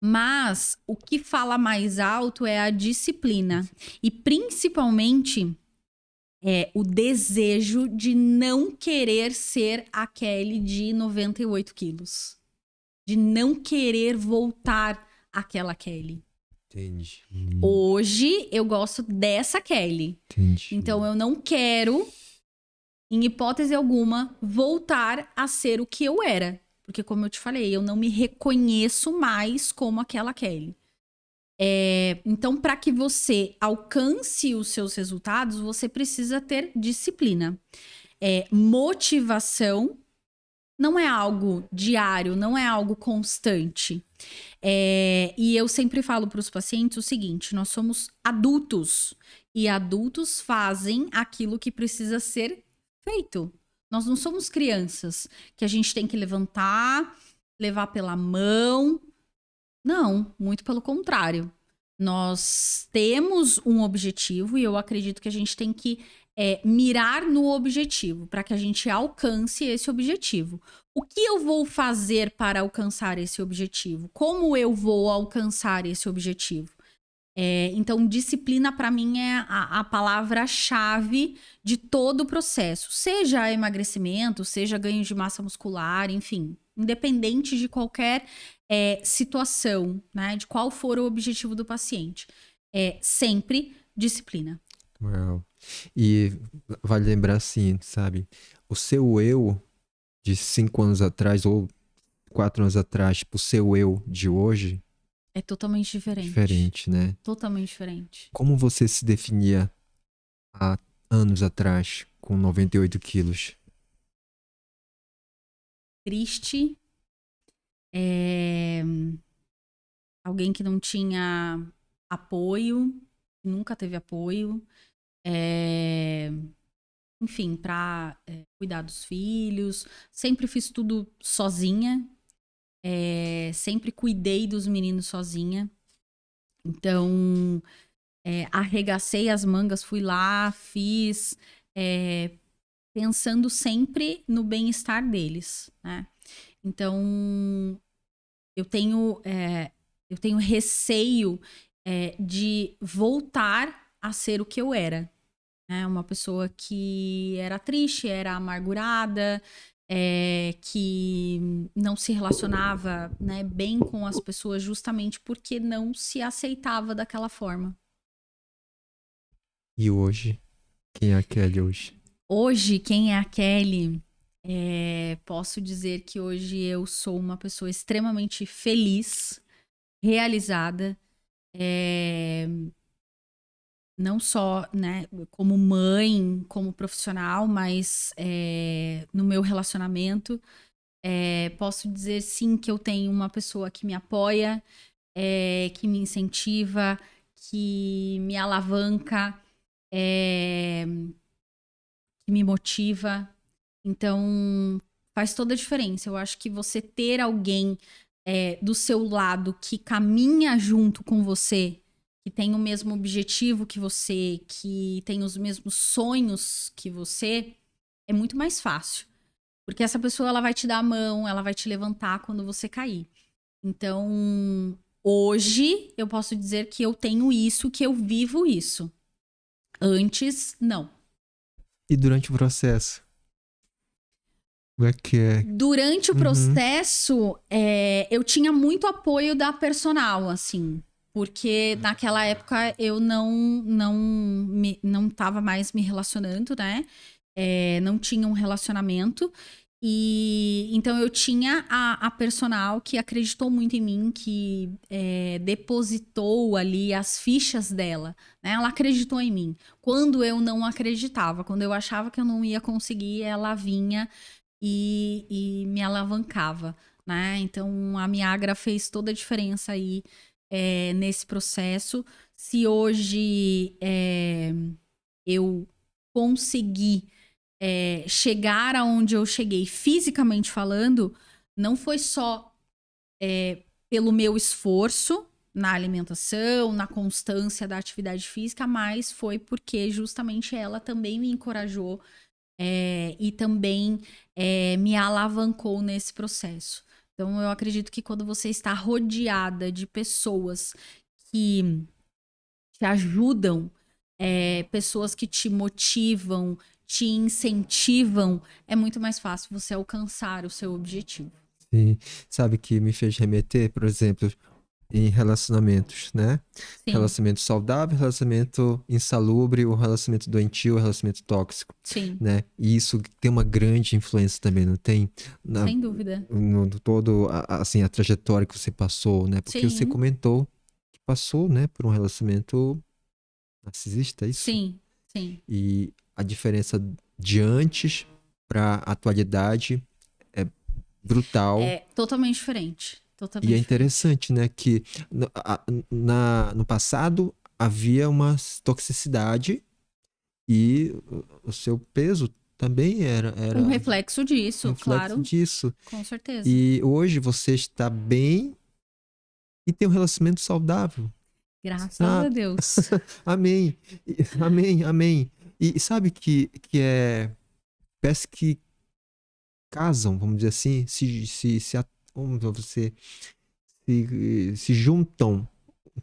Mas o que fala mais alto é a disciplina. E principalmente o desejo de não querer ser a Kelly de 98 quilos. De não querer voltar àquela Kelly. Entendi. Hoje eu gosto dessa Kelly. Entendi. Então eu não quero, em hipótese alguma, voltar a ser o que eu era. Porque, como eu te falei, eu não me reconheço mais como aquela Kelly. Então, para que você alcance os seus resultados, você precisa ter disciplina. Motivação não é algo diário, não é algo constante. E eu sempre falo para os pacientes o seguinte: nós somos adultos e adultos fazem aquilo que precisa ser feito. Nós não somos crianças que a gente tem que levantar, levar pela mão. Não, muito pelo contrário. Nós temos um objetivo e eu acredito que a gente tem que mirar no objetivo para que a gente alcance esse objetivo. O que eu vou fazer para alcançar esse objetivo? Como eu vou alcançar esse objetivo? Então, disciplina para mim é a palavra-chave de todo o processo. Seja emagrecimento, seja ganho de massa muscular, enfim. Independente de qualquer situação, né? De qual for o objetivo do paciente. Sempre disciplina. Uau. E vale lembrar assim, sabe? O seu eu de 5 anos atrás ou 4 anos atrás, tipo, o seu eu de hoje É totalmente diferente. diferente, né? Totalmente diferente. Como você se definia há anos atrás, com 98 quilos? Triste. Alguém que não tinha apoio, nunca teve apoio. Enfim, para cuidar dos filhos. Sempre fiz tudo sozinha. Sempre cuidei dos meninos sozinha. Então, arregacei as mangas, fui lá, fiz, pensando sempre no bem-estar deles, né? Então, eu tenho receio de voltar a ser o que eu era. Né? Uma pessoa que era triste, era amargurada, que não se relacionava, né, bem com as pessoas justamente porque não se aceitava daquela forma. E hoje? Quem é a Kelly hoje? Hoje, quem é a Kelly? Posso dizer que hoje eu sou uma pessoa extremamente feliz, realizada, não só, né, como mãe, como profissional, mas no meu relacionamento. Posso dizer sim que eu tenho uma pessoa que me apoia, que me incentiva, que me alavanca, que me motiva. Então, faz toda a diferença. Eu acho que você ter alguém do seu lado que caminha junto com você, que tem o mesmo objetivo que você, que tem os mesmos sonhos que você, é muito mais fácil. Porque essa pessoa, ela vai te dar a mão, ela vai te levantar quando você cair. Então, hoje, eu posso dizer que eu tenho isso, que eu vivo isso. Antes, não. E durante o processo? Como é que é? Durante o processo, eu tinha muito apoio da personal, assim. Porque naquela época eu não tava mais me relacionando, né? Não tinha um relacionamento. E então eu tinha a personal que acreditou muito em mim, que depositou ali as fichas dela, né? Ela acreditou em mim. Quando eu não acreditava, quando eu achava que eu não ia conseguir, ela vinha e me alavancava, né? Então a Miagra fez toda a diferença aí nesse processo. Se hoje eu consegui chegar aonde eu cheguei fisicamente falando, não foi só pelo meu esforço na alimentação, na constância da atividade física, mas foi porque justamente ela também me encorajou e também me alavancou nesse processo. Então, eu acredito que quando você está rodeada de pessoas que te ajudam, pessoas que te motivam, te incentivam, é muito mais fácil você alcançar o seu objetivo. Sim. Sabe que me fez remeter, por exemplo, em relacionamentos, né? Sim, Relacionamento saudável, relacionamento insalubre, o relacionamento doentio, o relacionamento tóxico, sim, né? E isso tem uma grande influência também, não tem? sem dúvida. No todo, assim, a trajetória que você passou, né? Porque você Sim, comentou que passou, né, por um relacionamento narcisista, é isso? sim, sim. E a diferença de antes para a atualidade é brutal. É totalmente diferente. E é Totalmente diferente. interessante, né, que no passado havia uma toxicidade e o seu peso também era Um reflexo disso, reflexo claro, disso. com certeza. E hoje você está bem e tem um relacionamento saudável, Graças a sabe? Deus. Amém. Amém, amém. E sabe que parece que casam, vamos dizer assim, vamos dizer, se juntam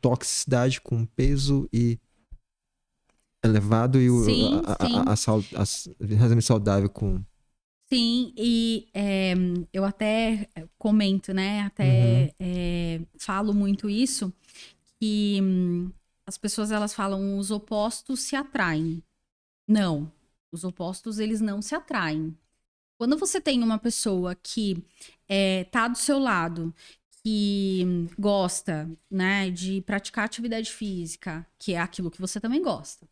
toxicidade com peso e elevado e Sim, sim. relacionamento saudável com. Sim, e eu até comento, né? Uhum. Até falo muito isso, que as pessoas elas falam os opostos se atraem. Não, os opostos eles não se atraem. Quando você tem uma pessoa que tá do seu lado, que gosta, né, de praticar atividade física, que é aquilo que você também gosta,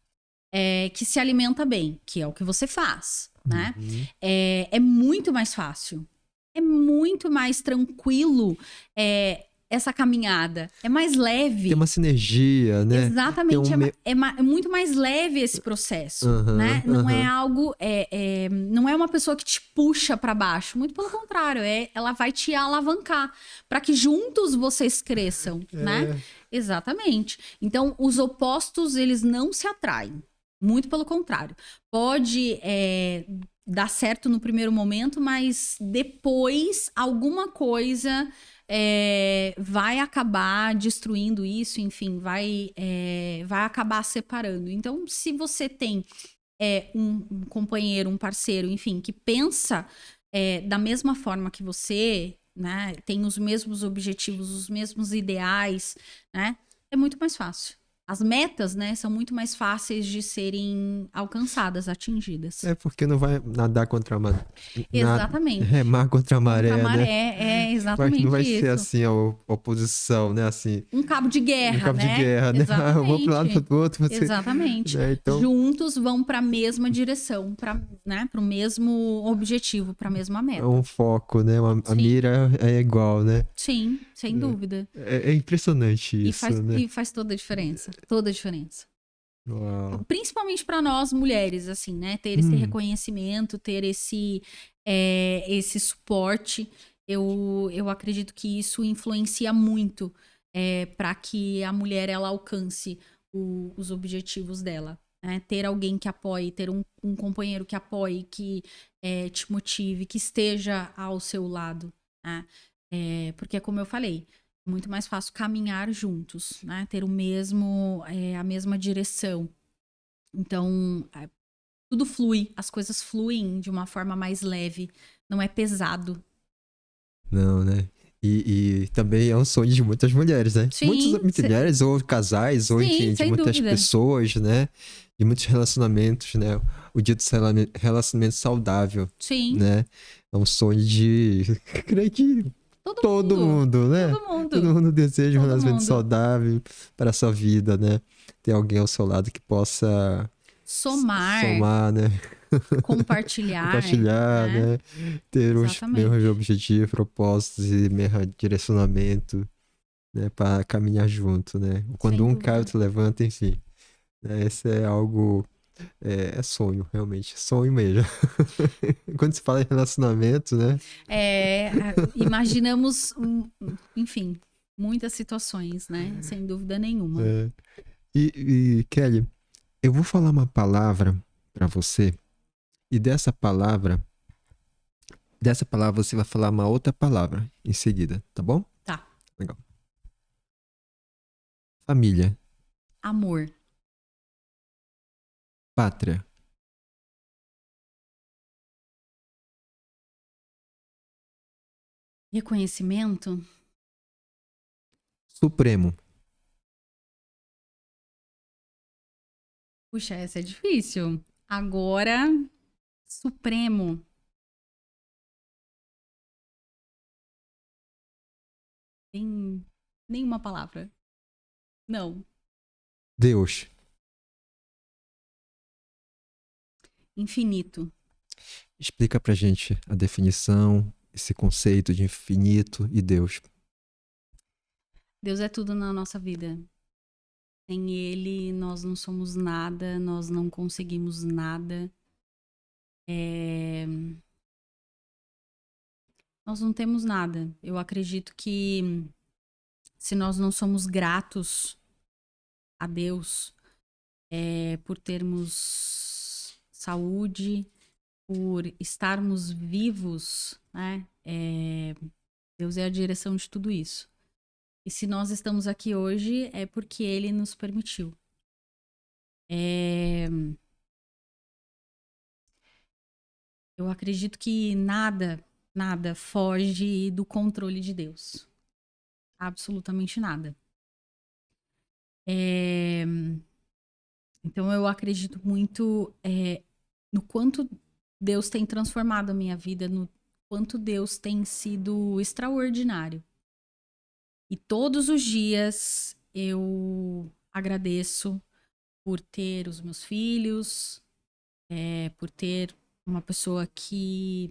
que se alimenta bem, que é o que você faz, né? Uhum. É muito mais fácil. É muito mais tranquilo essa caminhada. É mais Tem leve. uma sinergia, né? Tem Exatamente. um. É muito mais leve esse processo, Aham, né? Não é aham. algo... não é uma pessoa que te puxa para baixo. Muito pelo contrário. Ela vai te alavancar para que juntos vocês cresçam, né? É. Exatamente. Então, os opostos, eles não se atraem. Muito pelo contrário. Pode dar certo no primeiro momento, mas depois alguma coisa vai acabar destruindo isso, enfim, vai acabar separando. Então, se você tem um companheiro, um parceiro, enfim, que pensa da mesma forma que você, né, tem os mesmos objetivos, os mesmos ideais, né, é muito mais fácil. As metas, né, são muito mais fáceis de serem alcançadas, atingidas. É porque não vai nadar contra a maré. Exatamente. Remar contra a Contra a maré, né? maré, é Não exatamente vai ser isso. assim a oposição, né? Assim, Um cabo de um guerra, cabo de né? guerra, né? Ah, eu vou para um lado, Exatamente. para o outro, você. Exatamente. Né? Então, Juntos vão para a mesma direção, para, né, para o mesmo objetivo, para a mesma é meta. um foco, né? A Sim, mira é igual, né? sim, sem dúvida. É impressionante isso, né? E faz toda a diferença, toda a diferença. Uau. Principalmente para nós mulheres, assim, né? Ter esse reconhecimento, ter esse suporte. Eu acredito que isso influencia muito para que a mulher ela alcance os objetivos dela. né? Ter alguém que apoie, ter um companheiro que apoie, que te motive, que esteja ao seu lado, né? Porque, como eu falei, é muito mais fácil caminhar juntos, né? Ter a mesma direção. Então, tudo flui, as coisas fluem de uma forma mais leve, não é pesado. Não, né? E também é um sonho de muitas mulheres, né? Muitas Sim, mulheres, ou casais, ou sim, enfim, de sem muitas dúvida. pessoas, né? De muitos relacionamentos, né? O dito relacionamento saudável, Sim, né? É um sonho de, creio que todo todo mundo, mundo, né? todo Todo mundo, mundo deseja um todo relacionamento mundo. saudável para a sua vida, né? Ter alguém ao seu lado que possa Somar, somar, né? compartilhar, Compartilhar, né? né? Ter os mesmos Exatamente. objetivos, propósitos e mesmo direcionamento, né? Para caminhar junto, né? Quando Sem um cai, dúvida. outro levanta, enfim. Né? Esse é algo. É sonho, realmente. Sonho mesmo. Quando se fala em relacionamento, né? Imaginamos, enfim, muitas situações, né? Sem dúvida nenhuma. É. Kelly, eu vou falar uma palavra para você, e dessa palavra você vai falar uma outra palavra em seguida, tá bom? Tá. Legal. Família, Amor, pátria, reconhecimento. Supremo, Puxa, essa é difícil. Agora, Supremo. Tem nenhuma palavra. Não. Deus. Infinito. Explica pra gente a definição, esse conceito de infinito e Deus. Deus é tudo na nossa vida. Sem Ele, nós não somos nada, nós não conseguimos nada. Nós não temos nada. Eu acredito que se nós não somos gratos a Deus por termos saúde, por estarmos vivos, né? Deus é a direção de tudo isso. E se nós estamos aqui hoje é porque Ele nos permitiu. Eu acredito que nada foge do controle de Deus. Absolutamente nada. Então eu acredito muito no quanto Deus tem transformado a minha vida, no quanto Deus tem sido extraordinário. E todos os dias eu agradeço por ter os meus filhos, por ter uma pessoa que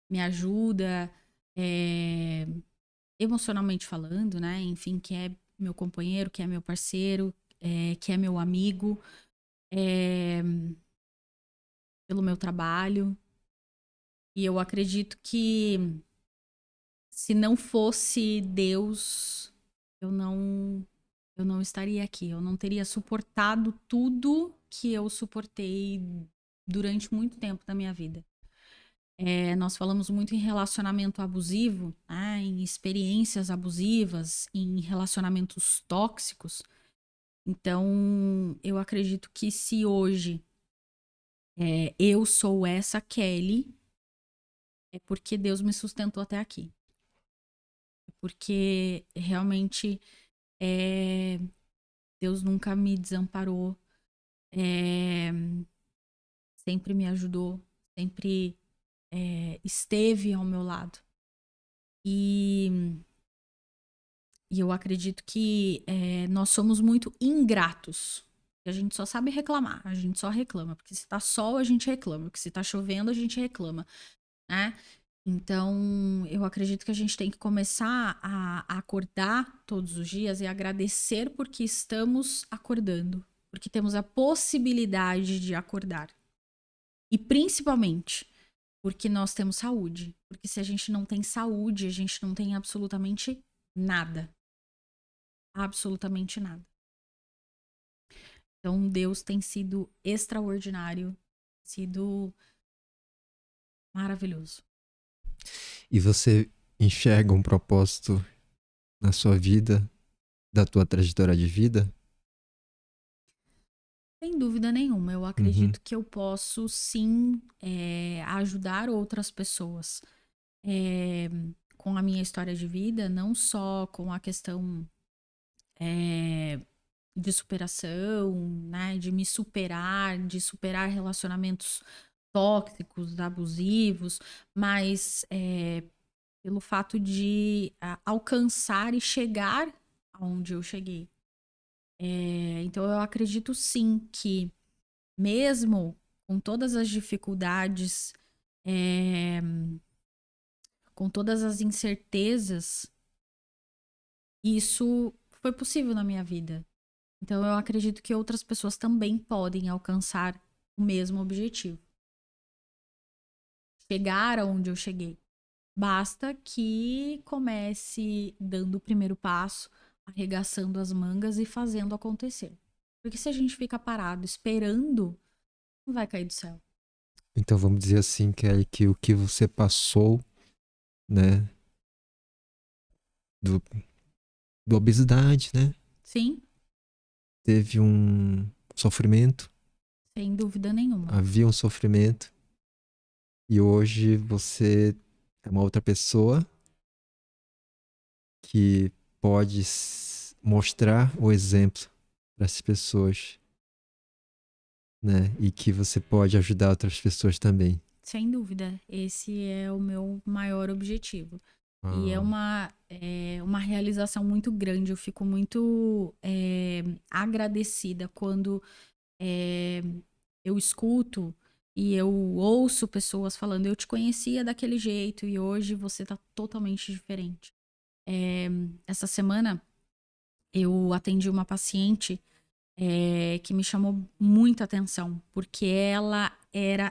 me ajuda emocionalmente falando, né? Enfim, que é meu companheiro, que é meu parceiro, que é meu amigo, pelo meu trabalho. E eu acredito que se não fosse Deus, eu não estaria aqui. Eu não teria suportado tudo que eu suportei durante muito tempo da minha vida. Nós falamos muito em relacionamento abusivo, né, em experiências abusivas, em relacionamentos tóxicos. Então, eu acredito que se hoje eu sou essa Kelly, é porque Deus me sustentou até aqui. É porque realmente Deus nunca me desamparou, é, sempre me ajudou, sempre esteve ao meu lado. E eu acredito que nós somos muito ingratos. A gente só sabe reclamar, a gente só reclama. Porque se tá sol, a gente reclama. Porque se tá chovendo, a gente reclama, né? Então, eu acredito que a gente tem que começar a acordar todos os dias e agradecer porque estamos acordando. Porque temos a possibilidade de acordar. E principalmente porque nós temos saúde. Porque se a gente não tem saúde, a gente não tem absolutamente nada. Absolutamente nada. Então, Deus tem sido extraordinário, sido maravilhoso. E você enxerga um propósito na sua vida, da tua trajetória de vida? Sem dúvida nenhuma, eu Uhum. acredito que eu posso sim ajudar outras pessoas com a minha história de vida, não só com a questão de superação, né, de me superar, de superar relacionamentos tóxicos, abusivos, mas pelo fato de alcançar e chegar aonde eu cheguei. Então eu acredito sim que mesmo com todas as dificuldades, é, com todas as incertezas, isso foi possível na minha vida. Então eu acredito que outras pessoas também podem alcançar o mesmo objetivo. Chegar aonde eu cheguei. Basta que comece dando o primeiro passo, arregaçando as mangas e fazendo acontecer. Porque se a gente fica parado esperando, não vai cair do céu. Então vamos dizer assim, Kelly, que o que você passou, né, do, do obesidade, né, Sim, teve um sofrimento, sem dúvida nenhuma. havia um sofrimento, e hoje você é uma outra pessoa que pode mostrar o exemplo para as pessoas, né, e que você pode ajudar outras pessoas também. Sem dúvida. Esse é o meu maior objetivo. E Ah, é uma realização muito grande. Eu fico muito agradecida quando eu escuto e eu ouço pessoas falando: eu te conhecia daquele jeito e hoje você tá totalmente diferente. Essa semana eu atendi uma paciente que me chamou muita atenção, porque ela era.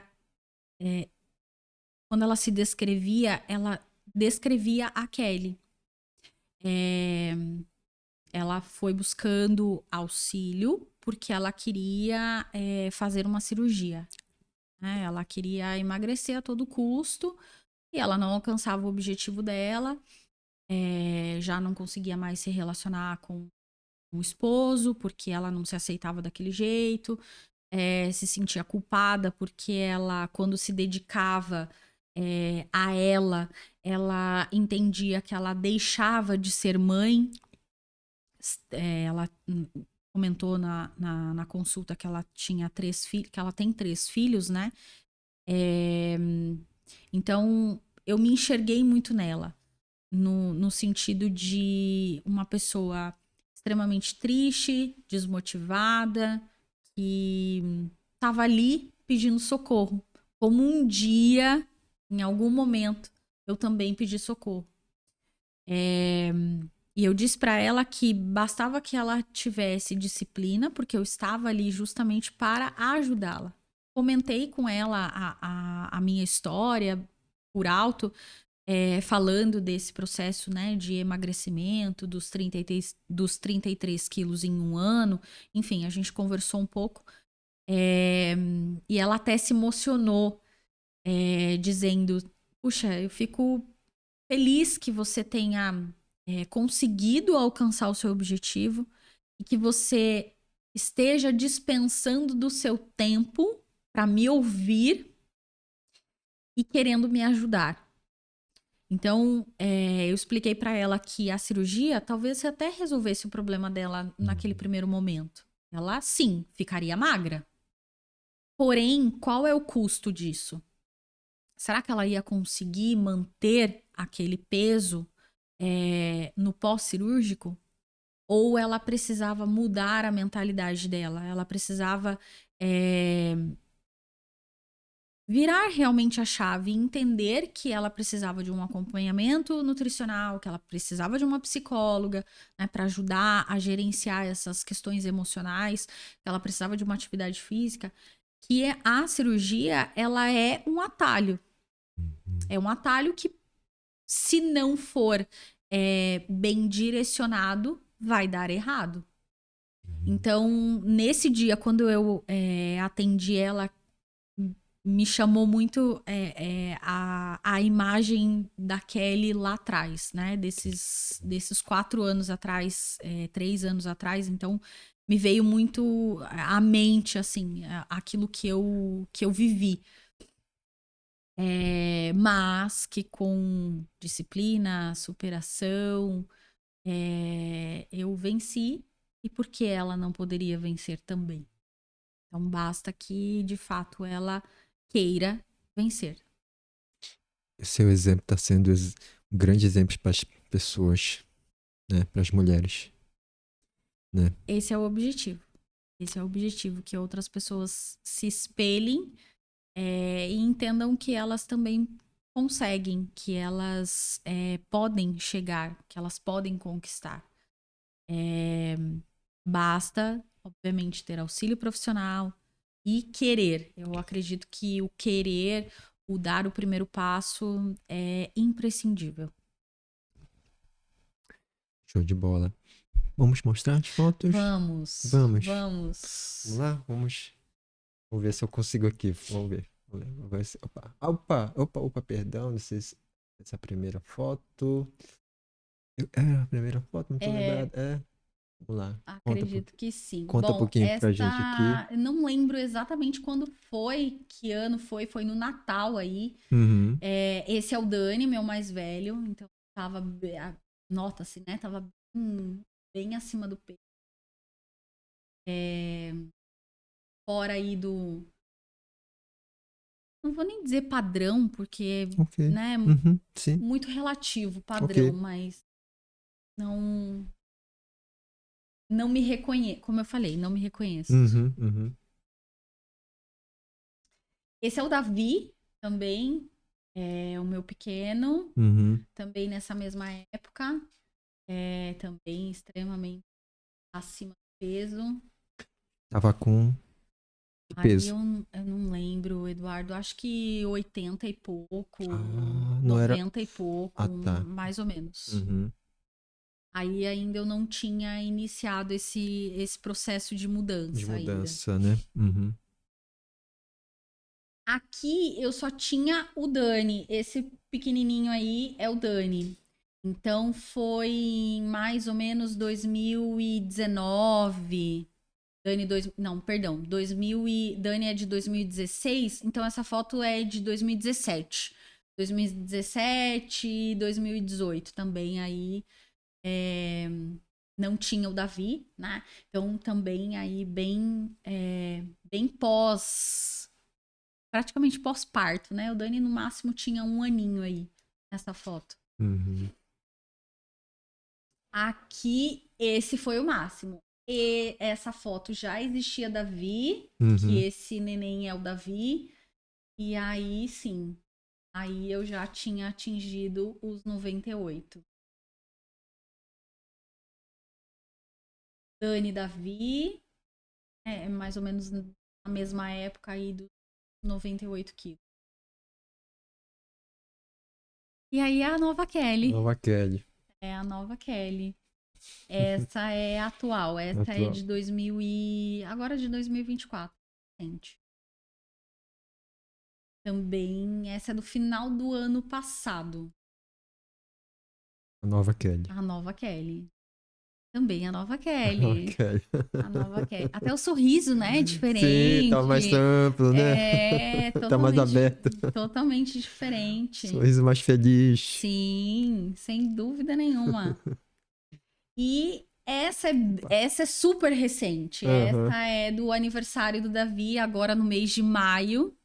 Quando ela se descrevia, ela descrevia a Kelly. É, ela foi buscando auxílio porque ela queria fazer uma cirurgia, né? Ela queria emagrecer a todo custo e ela não alcançava o objetivo dela, já não conseguia mais se relacionar com o esposo porque ela não se aceitava daquele jeito, se sentia culpada porque ela, quando se dedicava a ela entendia que ela deixava de ser mãe. Ela comentou na consulta que ela tinha que ela tem 3 filhos, né? Então, eu me enxerguei muito nela, no sentido de uma pessoa extremamente triste, desmotivada, que estava ali pedindo socorro. Como um dia, em algum momento, eu também pedi socorro. E eu disse para ela que bastava que ela tivesse disciplina, porque eu estava ali justamente para ajudá-la. Comentei com ela a minha história por alto, falando desse processo, né, de emagrecimento, dos 33 quilos em um ano. Enfim, a gente conversou um pouco. E ela até se emocionou, dizendo: puxa, eu fico feliz que você tenha conseguido alcançar o seu objetivo e que você esteja dispensando do seu tempo para me ouvir e querendo me ajudar. Então, eu expliquei para ela que a cirurgia talvez até resolvesse o problema dela naquele primeiro momento. Ela, sim, ficaria magra. Porém, qual é o custo disso? Será que ela ia conseguir manter aquele peso no pós-cirúrgico? Ou ela precisava mudar a mentalidade dela? Ela precisava virar realmente a chave e entender que ela precisava de um acompanhamento nutricional, que ela precisava de uma psicóloga, né, para ajudar a gerenciar essas questões emocionais, que ela precisava de uma atividade física, que a cirurgia, ela é um atalho. É um atalho que, se não for bem direcionado, vai dar errado. Então, nesse dia, quando eu atendi ela, me chamou muito a imagem da Kelly lá atrás, né? Desses 4 anos atrás, 3 anos atrás. Então, me veio muito à mente, assim, aquilo que eu vivi. Mas que com disciplina, superação, eu venci. E por que ela não poderia vencer também? Então, basta que, de fato, ela queira vencer. Seu exemplo está sendo um grande exemplo para as pessoas, né? Para as mulheres, né? Esse é o objetivo. Esse é o objetivo, que outras pessoas se espelhem e entendam que elas também conseguem, que elas podem chegar, que elas podem conquistar. Basta, obviamente, ter auxílio profissional e querer. Eu acredito que o querer, o dar o primeiro passo é imprescindível. Show de bola. Vamos mostrar as fotos? Vamos. Vamos lá, vamos ver se eu consigo aqui. Vamos ver. Vamos ver se... Opa, perdão, não sei se essa é a primeira foto. A primeira foto, não tô lembrado. Vamos lá. Acredito que sim. Conta um Bom, pouquinho pra gente aqui. eu não lembro exatamente quando foi, que ano foi no Natal aí. Uhum. Esse é o Dani, meu mais velho, então tava, nota-se, né? Tava bem acima do peso. Fora aí do... Não vou nem dizer padrão, porque, Ok. né, Uhum. Sim. muito relativo padrão, Ok. mas não me reconheço, como eu falei, não me reconheço. Uhum. Esse é o Davi, também, o meu pequeno, Uhum. também nessa mesma época, também extremamente acima do peso. Tava com que Aí peso? eu não lembro, Eduardo, acho que 80 e pouco, Não era... 90 e pouco, tá. mais ou menos. Uhum. Aí ainda eu não tinha iniciado esse processo de mudança De ainda. mudança, né? Uhum. Aqui eu só tinha o Dani. Esse pequenininho aí é o Dani. Então foi mais ou menos 2019. Não, perdão. Dani é de 2016. Então essa foto é de 2017. 2017 2018 também aí. Não tinha o Davi, né? Então também aí bem praticamente pós-parto, né? O Dani no máximo tinha 1 aninho aí nessa foto. Uhum. Aqui esse foi o máximo. E essa foto já existia Davi, que Uhum. esse neném é o Davi. E aí sim, aí eu já tinha atingido os 98. Dani, Davi, mais ou menos na mesma época aí dos 98 quilos. E aí a nova Kelly. Nova Kelly. É a nova Kelly. Essa é atual. Essa é de 2000 e... Agora de 2024. Gente. Também, essa é do final do ano passado. A nova Kelly. A nova Kelly. Também a nova A nova Kelly. Kelly. A nova Kelly. Até o sorriso, né? Diferente. Sim, tá mais amplo, né? Tá mais aberto. Totalmente diferente. Sorriso mais feliz. Sim, sem dúvida nenhuma. E essa é super recente. Uhum. Essa é do aniversário do Davi, agora no mês de maio.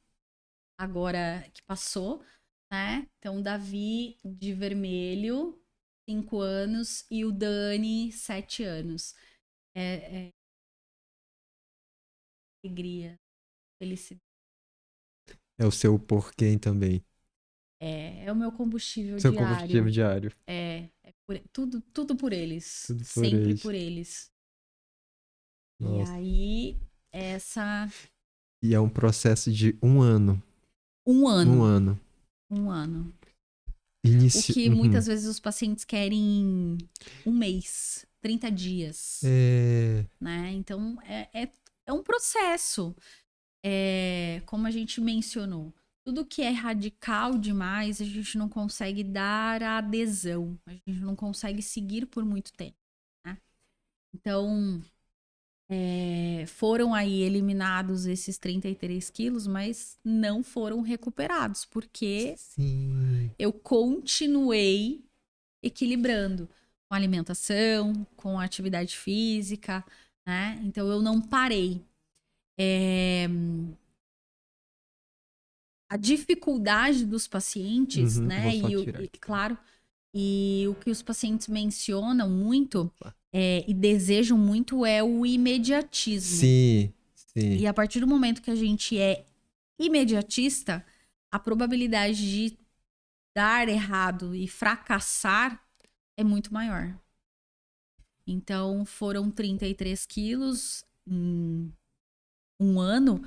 Agora que passou, né? Então, o Davi de vermelho, 5 anos, e o Dani, 7 anos. Alegria, felicidade. É o seu porquê também. É o meu combustível Seu diário. combustível diário. Tudo por eles. Tudo por Sempre eles. por eles. Nossa. E aí, essa... E é um processo de 1 ano. 1 ano. 1 ano. 1 ano. O que muitas vezes os pacientes querem um mês, 30 dias. Né? Então, é um processo. Como a gente mencionou, tudo que é radical demais, a gente não consegue dar a adesão. A gente não consegue seguir por muito tempo. Né? Então, foram aí eliminados esses 33 quilos, mas não foram recuperados, porque eu continuei equilibrando com alimentação, com atividade física, né? Então, eu não parei. A dificuldade dos pacientes, né? Claro, e o que os pacientes mencionam muito e desejam muito é o imediatismo. Sim. E a partir do momento que a gente é imediatista, a probabilidade de dar errado e fracassar é muito maior. Então, foram 33 quilos em um ano,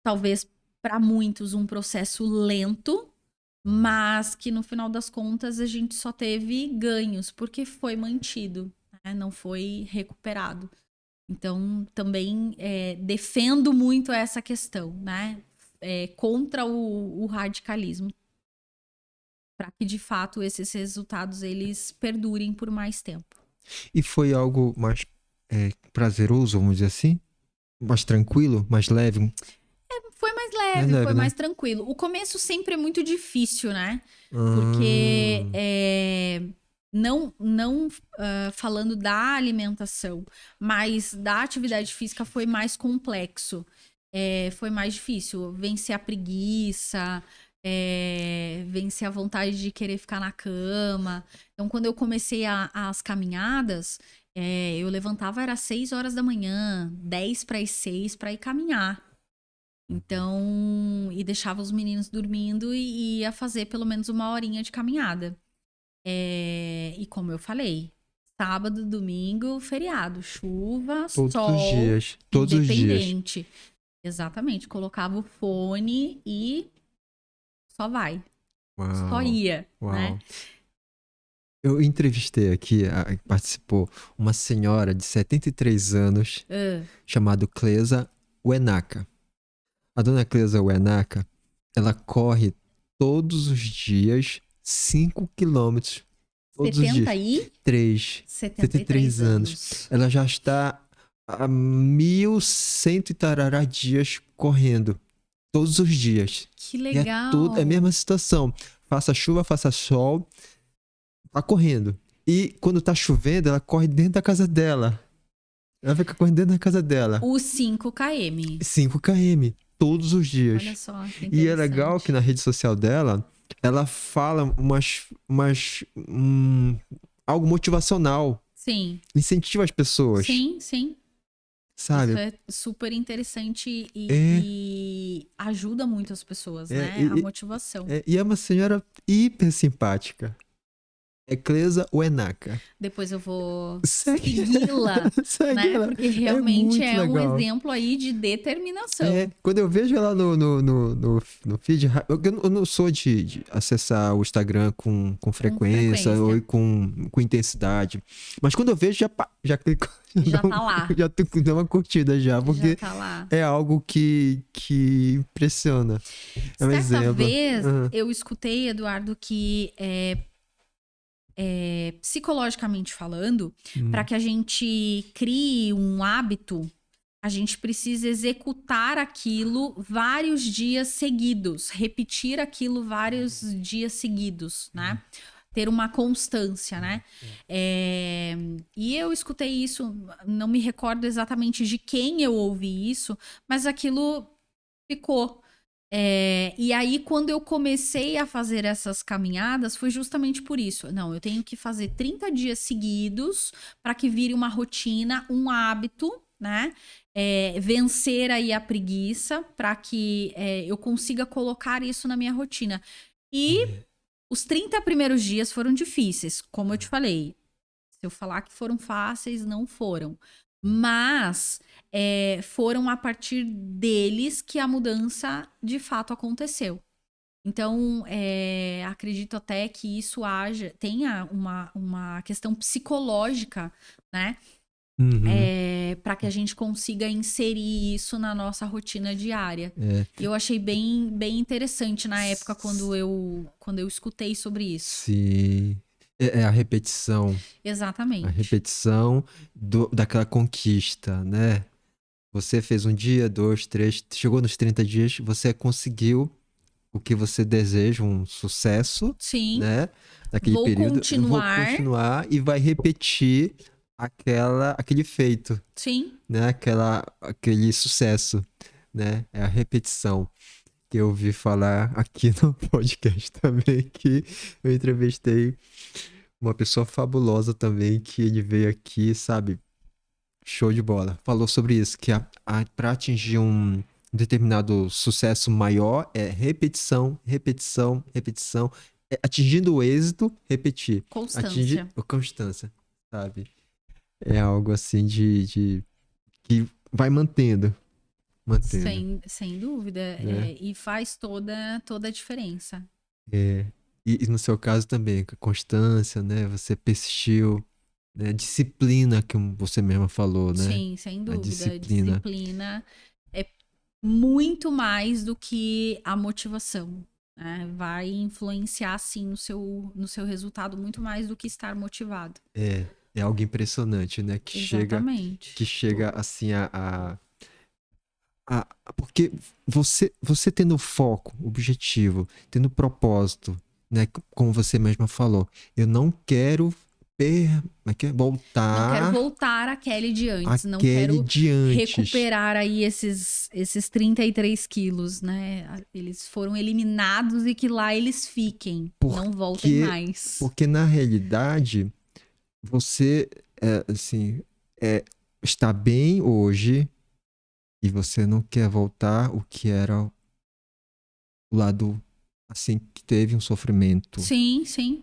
talvez para muitos um processo lento, mas que no final das contas a gente só teve ganhos, porque foi mantido, né? Não foi recuperado. Então, também defendo muito essa questão, né? Contra o radicalismo, para que de fato esses resultados eles perdurem por mais tempo. E foi algo mais prazeroso, vamos dizer assim? Mais tranquilo, mais leve? Foi mais leve, foi mais tranquilo. O começo sempre é muito difícil, né? Porque não falando da alimentação, mas da atividade física foi mais complexo. Foi mais difícil vencer a preguiça, vencer a vontade de querer ficar na cama. Então, quando eu comecei as caminhadas, eu levantava, era 6 horas da manhã, 10 para as 6 para ir caminhar. Então, e deixava os meninos dormindo e ia fazer pelo menos 1 horinha de caminhada. E como eu falei, sábado, domingo, feriado, chuva, todos sol, os dias. Todos independente. Os dias. Exatamente, colocava o fone e só vai. Uau, só ia, uau. Né? Eu entrevistei aqui, participou uma senhora de 73 anos, chamada Clesa Uenaka. A dona Clesa Uenaka, ela corre todos os dias 5 quilômetros. Todos os dias. 73 anos. Ela já está há 1.100 e tarará dias correndo. Todos os dias. Que legal. É a mesma situação. Faça chuva, faça sol, tá correndo. E quando tá chovendo, ela corre dentro da casa dela. Ela fica correndo dentro da casa dela. Os 5 km. 5 km. Todos os dias. Olha só, que interessante. E é legal que na rede social dela, ela fala algo motivacional. Sim. Incentiva as pessoas. Sim, sim. Sabe? Isso é super interessante e ajuda muito as pessoas, né? A motivação. E é uma senhora hiper simpática. É Clesa Uenaka. Depois eu vou segui-la, né? Porque realmente é um exemplo aí de determinação. Quando eu vejo ela no feed, eu não sou de acessar o Instagram com frequência ou com intensidade. Mas quando eu vejo, já clico. Já tá lá. Já deu uma curtida já, porque tá lá. É algo que impressiona. É um exemplo. Vez eu escutei, Eduardo, que psicologicamente falando, para que a gente crie um hábito, a gente precisa executar aquilo vários dias seguidos, repetir aquilo vários dias seguidos, né? Ter uma constância, né? E eu escutei isso, não me recordo exatamente de quem eu ouvi isso, mas aquilo ficou. E aí, quando eu comecei a fazer essas caminhadas, foi justamente por isso. Não, eu tenho que fazer 30 dias seguidos para que vire uma rotina, um hábito, né? Vencer aí a preguiça para que eu consiga colocar isso na minha rotina. E os 30 primeiros dias foram difíceis, como eu te falei. Se eu falar que foram fáceis, não foram. Mas foram a partir deles que a mudança de fato aconteceu. Então, acredito até que isso tenha uma questão psicológica, né? Para que a gente consiga inserir isso na nossa rotina diária. E eu achei bem, bem interessante na época quando eu escutei sobre isso. Sim. É a repetição. Exatamente. A repetição daquela conquista, né? Você fez 1 dia, 2, 3, chegou nos 30 dias, você conseguiu o que você deseja, um sucesso, Sim. né? Naquele período. Vou continuar e vai repetir aquele feito. Sim. Né? Aquele sucesso, né? É a repetição. Que eu ouvi falar aqui no podcast também, que eu entrevistei uma pessoa fabulosa também, que ele veio aqui, sabe? Show de bola. Falou sobre isso, que para atingir um determinado sucesso maior é repetição, repetição, repetição. Atingindo o êxito, repetir. Constância. Constância, sabe? É algo assim que vai mantendo. Sem dúvida. Né? E faz toda a diferença. E no seu caso também, com a constância, né? Você persistiu, né? Disciplina, que você mesma falou, né? Sim, sem dúvida. Disciplina é muito mais do que a motivação. Né? Vai influenciar, sim, no seu resultado muito mais do que estar motivado. É algo impressionante, né? Exatamente. Que chega assim porque você tendo foco, objetivo, tendo propósito, né? Como você mesma falou, eu não quero voltar. Não quero voltar àquele de antes. Não quero recuperar aí esses 33 quilos, né? Eles foram eliminados e que lá eles fiquem. Não voltem mais. Porque na realidade, você está bem hoje e você não quer voltar o que era o lado assim que teve um sofrimento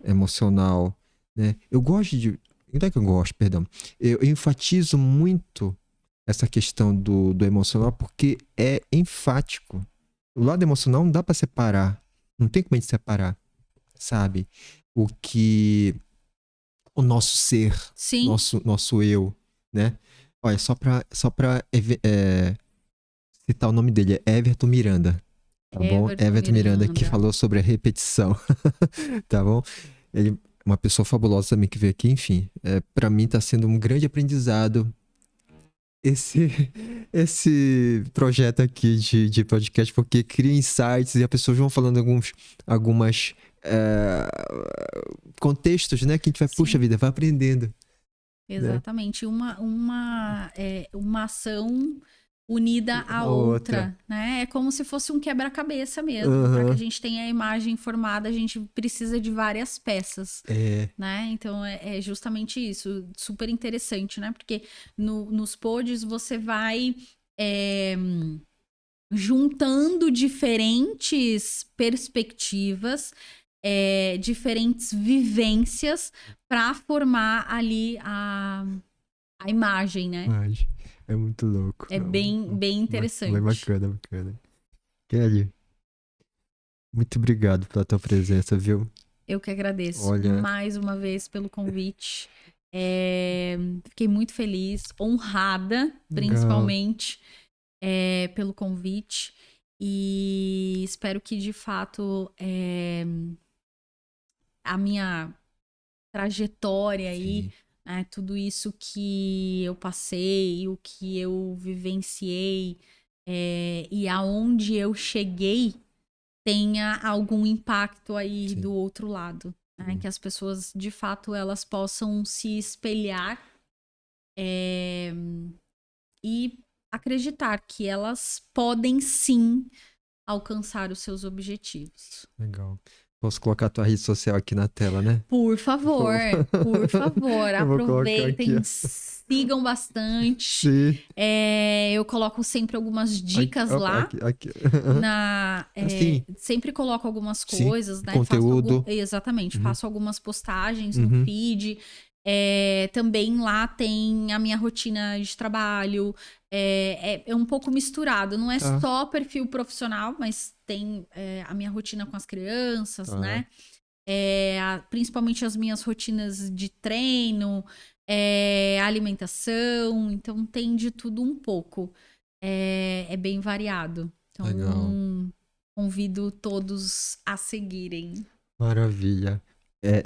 emocional, né? Eu gosto de, não é que eu gosto, perdão. Eu enfatizo muito essa questão do emocional porque é enfático. O lado emocional não dá para separar, não tem como a gente separar, sabe? O nosso ser, nosso eu, né? Olha, só pra citar o nome dele, é Everton Miranda, tá bom? Everton Miranda, que falou sobre a repetição, tá bom? Ele é uma pessoa fabulosa também que veio aqui, enfim. Pra mim tá sendo um grande aprendizado esse projeto aqui de podcast, porque cria insights e as pessoas vão falando algumas contextos, né? Que a gente vai, puxa vida, vai aprendendo. Exatamente. Né? Uma ação unida à outra, né? É como se fosse um quebra-cabeça mesmo. Para que a gente tenha a imagem formada, a gente precisa de várias peças, né? Então, é justamente isso. Super interessante, né? Porque nos pods você vai juntando diferentes perspectivas, diferentes vivências para formar ali a imagem, né? É muito louco. É bem interessante. Bem bacana. Kelly, muito obrigado pela tua presença, viu? Eu que agradeço mais uma vez pelo convite. Fiquei muito feliz, honrada, principalmente, pelo convite. E espero que, de fato, a minha trajetória aí, né, tudo isso que eu passei, o que eu vivenciei e aonde eu cheguei tenha algum impacto aí do outro lado, né? Que as pessoas, de fato, elas possam se espelhar e acreditar que elas podem sim alcançar os seus objetivos. Legal. Posso colocar a tua rede social aqui na tela, né? Por favor. Aproveitem, sigam bastante. Sim. Eu coloco sempre algumas dicas lá. Aqui. Sempre coloco algumas coisas, né? Conteúdo. Exatamente. Faço algumas postagens no feed. Também lá tem a minha rotina de trabalho. É um pouco misturado. Não é só perfil profissional, mas tem a minha rotina com as crianças, né? Principalmente as minhas rotinas de treino, alimentação. Então, tem de tudo um pouco. É bem variado. Então, Legal. convido todos a seguirem. Maravilha. É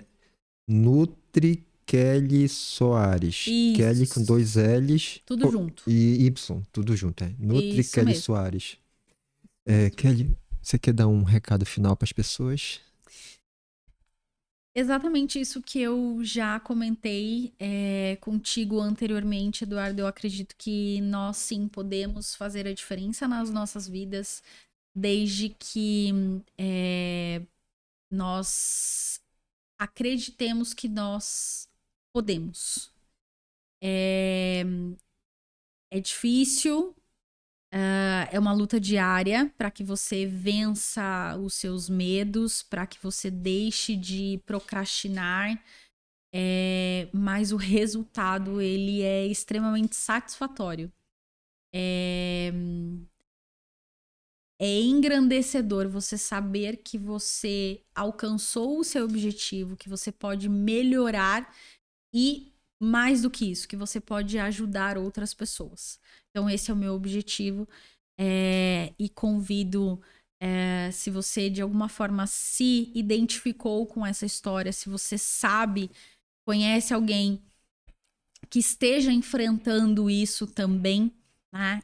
Nutri Kelly Soares. Isso. Kelly com 2 L's. Tudo junto. E Y, tudo junto. Nutri Isso Kelly mesmo. Soares. Kelly, você quer dar um recado final para as pessoas? Exatamente isso que eu já comentei contigo anteriormente, Eduardo. Eu acredito que nós sim podemos fazer a diferença nas nossas vidas, desde que nós acreditemos que nós podemos. É difícil, é uma luta diária para que você vença os seus medos, para que você deixe de procrastinar, mas o resultado ele é extremamente satisfatório. É engrandecedor você saber que você alcançou o seu objetivo, que você pode melhorar e, mais do que isso, que você pode ajudar outras pessoas. Então, esse é o meu objetivo e convido, se você de alguma forma se identificou com essa história, se você sabe, conhece alguém que esteja enfrentando isso também, né?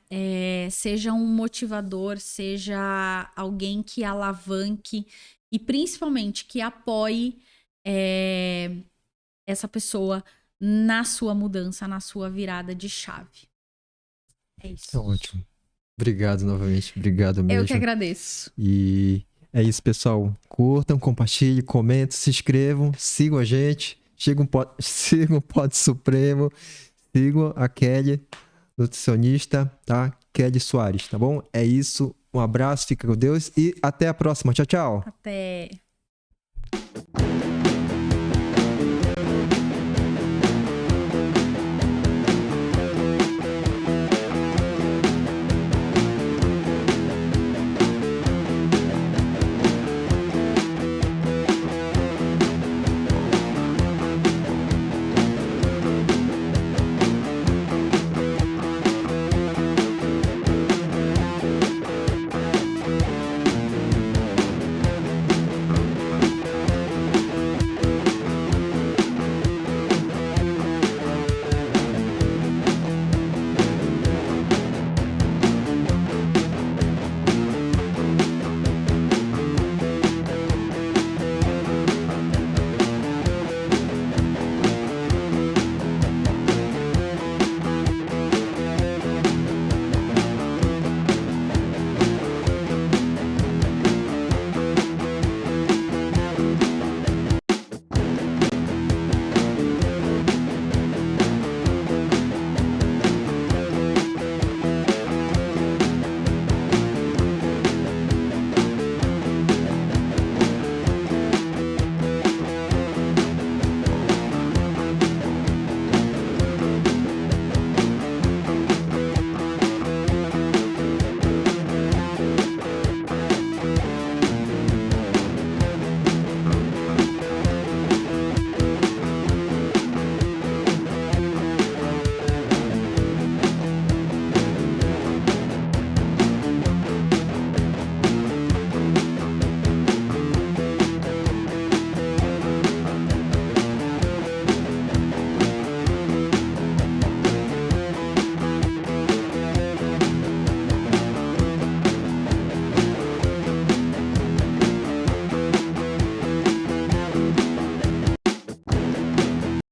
Seja um motivador, seja alguém que alavanque e principalmente que apoie essa pessoa na sua mudança, na sua virada de chave. É isso. É ótimo. Obrigado novamente, obrigado mesmo. Eu que agradeço. E é isso, pessoal. Curtam, compartilhem, comentem, se inscrevam, sigam a gente, sigam o Pod Supremo, sigam a Kelly, nutricionista, tá? Kelly Soares, tá bom? É isso, um abraço, fica com Deus e até a próxima. Tchau, tchau. Até.